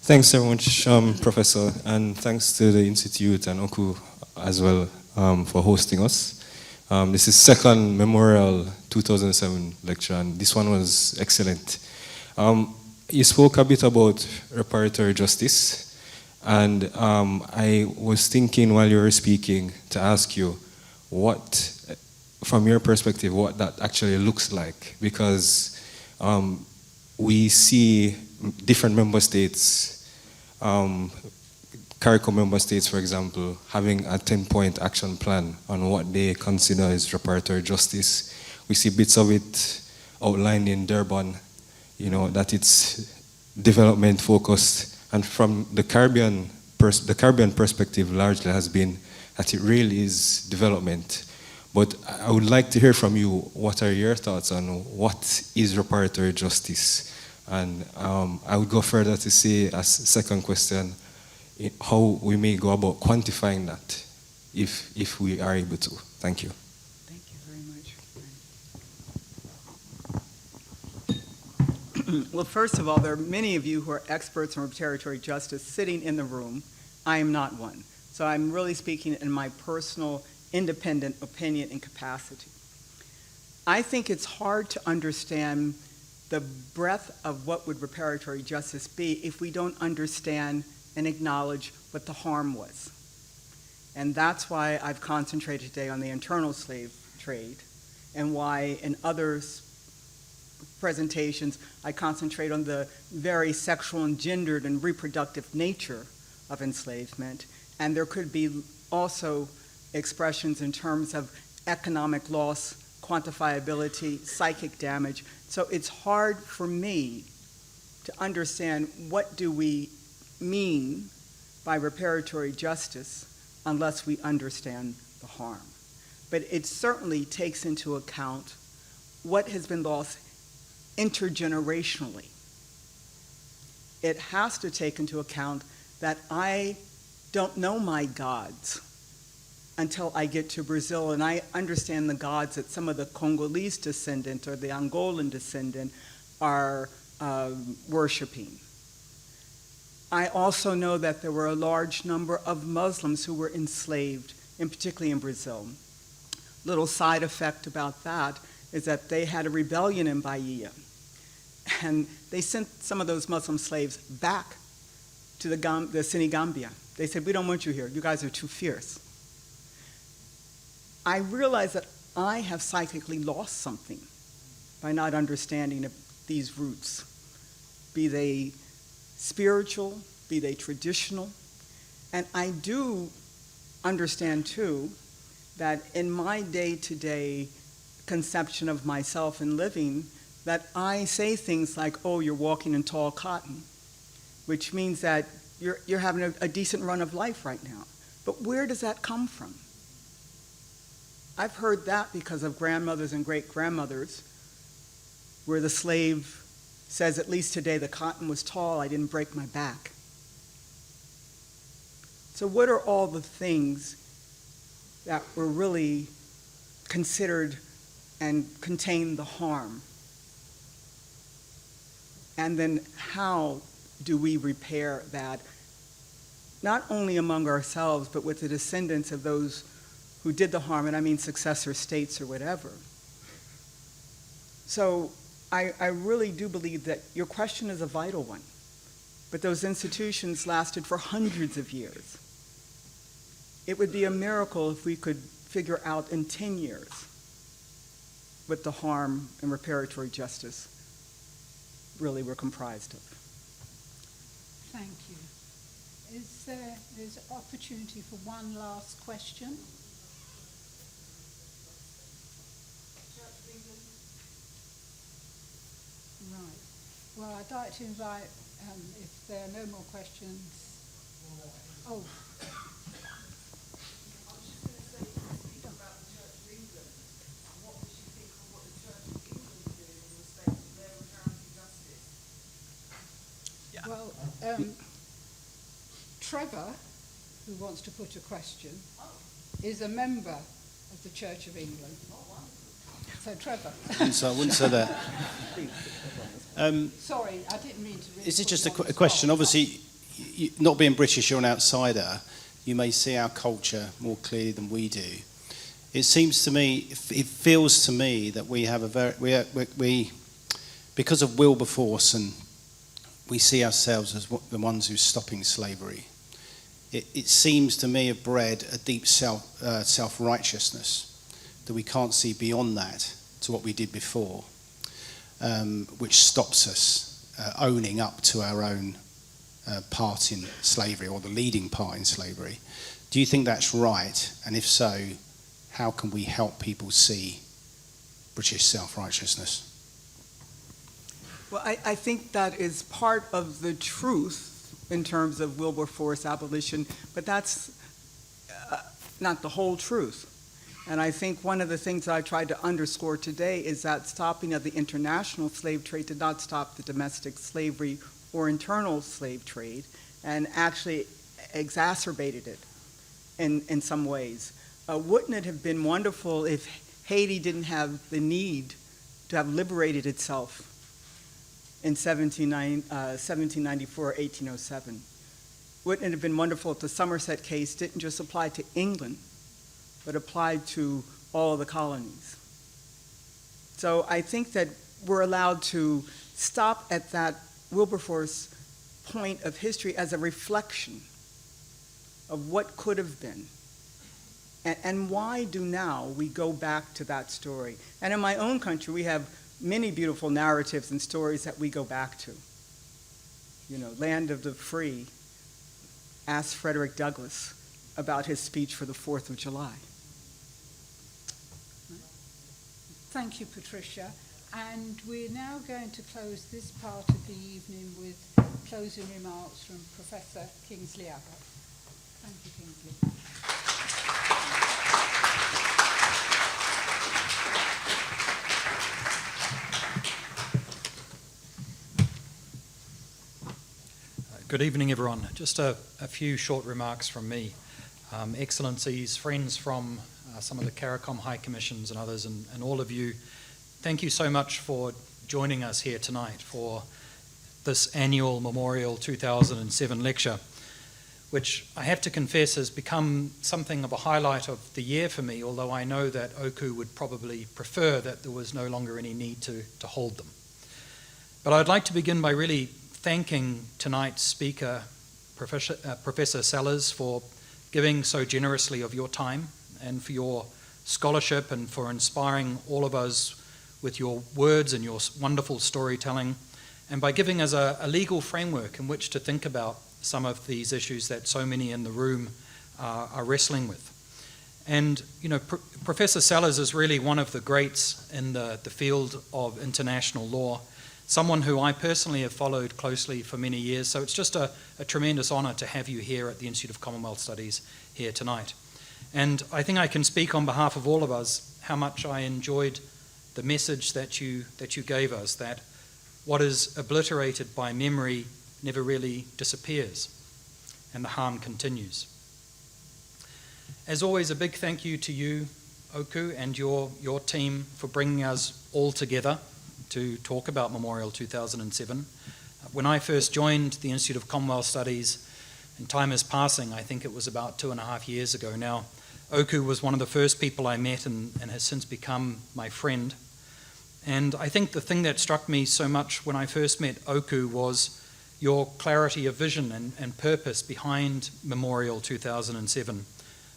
Thanks so much, Professor, and thanks to the Institute and Oku as well for hosting us. This is second Memorial 2007 lecture, and this one was excellent. You spoke a bit about reparatory justice, and I was thinking while you were speaking to ask you what, from your perspective, what that actually looks like, because we see different member states, CARICOM member states, for example, having a 10-point action plan on what they consider as reparatory justice. We see bits of it outlined in Durban, you know, that it's development focused, and from the Caribbean perspective largely has been that it really is development. But I would like to hear from you, what are your thoughts on what is reparatory justice? And I would go further to say, as second question, how we may go about quantifying that, if we are able to. Thank you. Thank you very much. Well, first of all, there are many of you who are experts on reparatory justice sitting in the room. I am not one. So I'm really speaking in my personal, independent opinion and capacity. I think it's hard to understand the breadth of what would reparatory justice be if we don't understand and acknowledge what the harm was. And that's why I've concentrated today on the internal slave trade, and why in other presentations I concentrate on the very sexual and gendered and reproductive nature of enslavement. And there could be also expressions in terms of economic loss, quantifiability, psychic damage. So it's hard for me to understand what do we mean by reparatory justice unless we understand the harm. But it certainly takes into account what has been lost intergenerationally. It has to take into account that I don't know my gods until I get to Brazil, and I understand the gods that some of the Congolese descendant or the Angolan descendant are worshiping. I also know that there were a large number of Muslims who were enslaved, and particularly in Brazil. Little side effect about that is that they had a rebellion in Bahia, and they sent some of those Muslim slaves back to the Senegambia. They said, we don't want you here. You guys are too fierce. I realize that I have psychically lost something by not understanding these roots, be they spiritual, be they traditional. And I do understand, too, that in my day-to-day conception of myself and living, that I say things like, oh, you're walking in tall cotton, which means that you're having a decent run of life right now. But where does that come from? I've heard that because of grandmothers and great-grandmothers, where the slave says, at least today the cotton was tall, I didn't break my back. So what are all the things that were really considered and contain the harm? And then how do we repair that, not only among ourselves, but with the descendants of those who did the harm, and I mean successor states or whatever. So I really do believe that your question is a vital one, but those institutions lasted for hundreds of years. It would be a miracle if we could figure out in 10 years what the harm and reparatory justice really were comprised of. Thank you. There's opportunity for one last question? Right. Well, I'd like to invite, if there are no more questions. Oh. Well, Trevor, who wants to put a question, is a member of the Church of England. So, Trevor. I wouldn't say that. Sorry, I didn't mean to. Really is it just a question? Obviously, not being British, you're an outsider. You may see our culture more clearly than we do. It seems to me, it feels to me that we have a very, we because of Wilberforce, and we see ourselves as the ones who are stopping slavery. It seems to me have bred a deep self-righteousness that we can't see beyond that to what we did before, which stops us owning up to our own part in slavery, or the leading part in slavery. Do you think that's right? And if so, how can we help people see British self-righteousness? Well, I think that is part of the truth in terms of Wilberforce abolition, but that's not the whole truth. And I think one of the things I tried to underscore today is that stopping of the international slave trade did not stop the domestic slavery or internal slave trade, and actually exacerbated it in some ways. Wouldn't it have been wonderful if Haiti didn't have the need to have liberated itself in 1794, 1807? Wouldn't it have been wonderful if the Somerset case didn't just apply to England, but applied to all the colonies? So I think that we're allowed to stop at that Wilberforce point of history as a reflection of what could have been. And why do now we go back to that story? And in my own country, we have many beautiful narratives and stories that we go back to. You know, Land of the Free, ask Frederick Douglass about his speech for the 4th of July. Thank you, Patricia. And we're now going to close this part of the evening with closing remarks from Professor Kingsley Abbott. Thank you, Kingsley. Good evening, everyone. Just a few short remarks from me. Excellencies, friends from some of the CARICOM High Commissions and others, and all of you, thank you so much for joining us here tonight for this annual Memorial 2007 lecture, which I have to confess has become something of a highlight of the year for me, although I know that Oku would probably prefer that there was no longer any need to hold them. But I'd like to begin by really thanking tonight's speaker, Professor Sellers, for giving so generously of your time and for your scholarship and for inspiring all of us with your words and your wonderful storytelling, and by giving us a legal framework in which to think about some of these issues that so many in the room are wrestling with. And, you know, Professor Sellers is really one of the greats in the field of international law, someone who I personally have followed closely for many years, so it's just a tremendous honour to have you here at the Institute of Commonwealth Studies here tonight. And I think I can speak on behalf of all of us how much I enjoyed the message that you gave us, that what is obliterated by memory never really disappears, and the harm continues. As always, a big thank you to you, Oku, and your team for bringing us all together to talk about Memorial 2007. When I first joined the Institute of Commonwealth Studies, and time is passing, I think it was about 2.5 years ago now, Oku was one of the first people I met and has since become my friend. And I think the thing that struck me so much when I first met Oku was your clarity of vision and purpose behind Memorial 2007,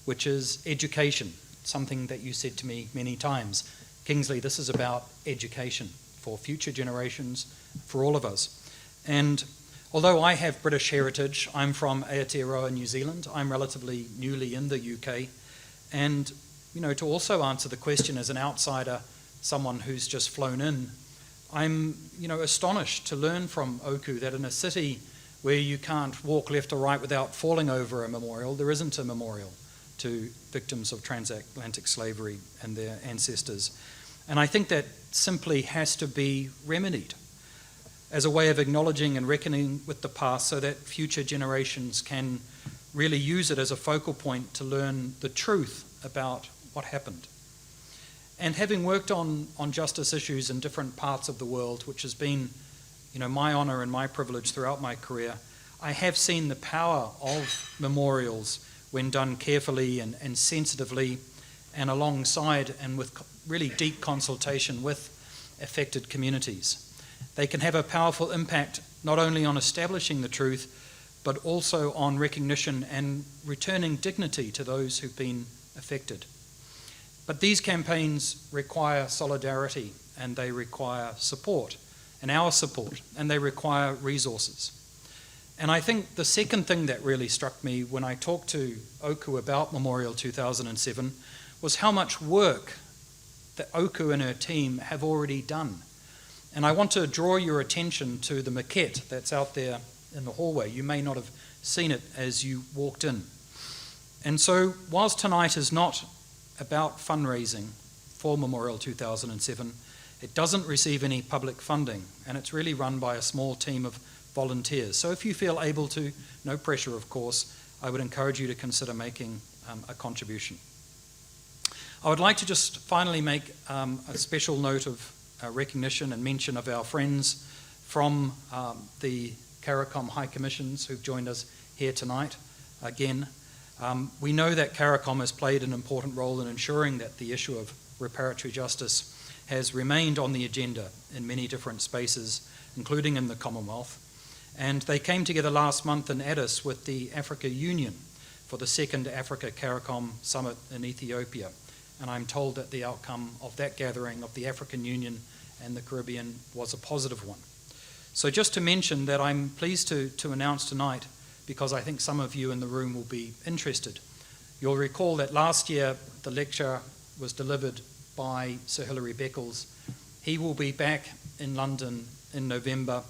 which is education, something that you said to me many times. Kingsley, this is about education for future generations, for all of us. And although I have British heritage, I'm from Aotearoa, New Zealand. I'm relatively newly in the UK. And, you know, to also answer the question as an outsider, someone who's just flown in, I'm, you know, astonished to learn from Oku that in a city where you can't walk left or right without falling over a memorial, there isn't a memorial to victims of transatlantic slavery and their ancestors. And I think that simply has to be remedied as a way of acknowledging and reckoning with the past so that future generations can really use it as a focal point to learn the truth about what happened. And having worked on justice issues in different parts of the world, which has been, you know, my honour and my privilege throughout my career, I have seen the power of memorials when done carefully and sensitively and alongside and with really deep consultation with affected communities. They can have a powerful impact not only on establishing the truth, but also on recognition and returning dignity to those who've been affected. But these campaigns require solidarity and they require support, and our support, and they require resources. And I think the second thing that really struck me when I talked to Oku about Memorial 2007 was how much work that Oku and her team have already done. And I want to draw your attention to the maquette that's out there in the hallway. You may not have seen it as you walked in. And so, whilst tonight is not about fundraising for Memorial 2007, it doesn't receive any public funding, and it's really run by a small team of volunteers. So if you feel able to, no pressure of course, I would encourage you to consider making a contribution. I would like to just finally make a special note of recognition and mention of our friends from the CARICOM High Commissions who've joined us here tonight. Again, we know that CARICOM has played an important role in ensuring that the issue of reparatory justice has remained on the agenda in many different spaces, including in the Commonwealth. And they came together last month in Addis with the Africa Union for the second Africa CARICOM Summit in Ethiopia. And I'm told that the outcome of that gathering of the African Union and the Caribbean was a positive one. So just to mention that I'm pleased to announce tonight, because I think some of you in the room will be interested. You'll recall that last year the lecture was delivered by Sir Hilary Beckles. He will be back in London in November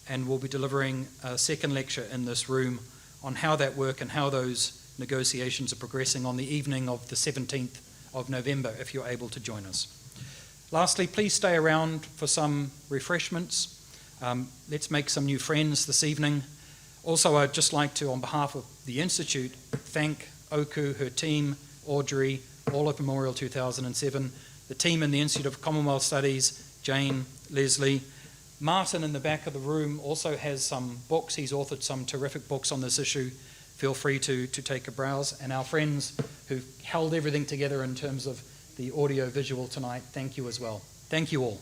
and will be delivering a second lecture in this room on how that work and how those negotiations are progressing on the evening of the 17th of November, if you're able to join us. Lastly, please stay around for some refreshments. Let's make some new friends this evening. Also, I'd just like to, on behalf of the Institute, thank Oku, her team, Audrey, all of Memorial 2007, the team in the Institute of Commonwealth Studies, Jane, Leslie. Martin in the back of the room also has some books. He's authored some terrific books on this issue. Feel free to take a browse. And our friends who held everything together in terms of the audio-visual tonight, thank you as well. Thank you all.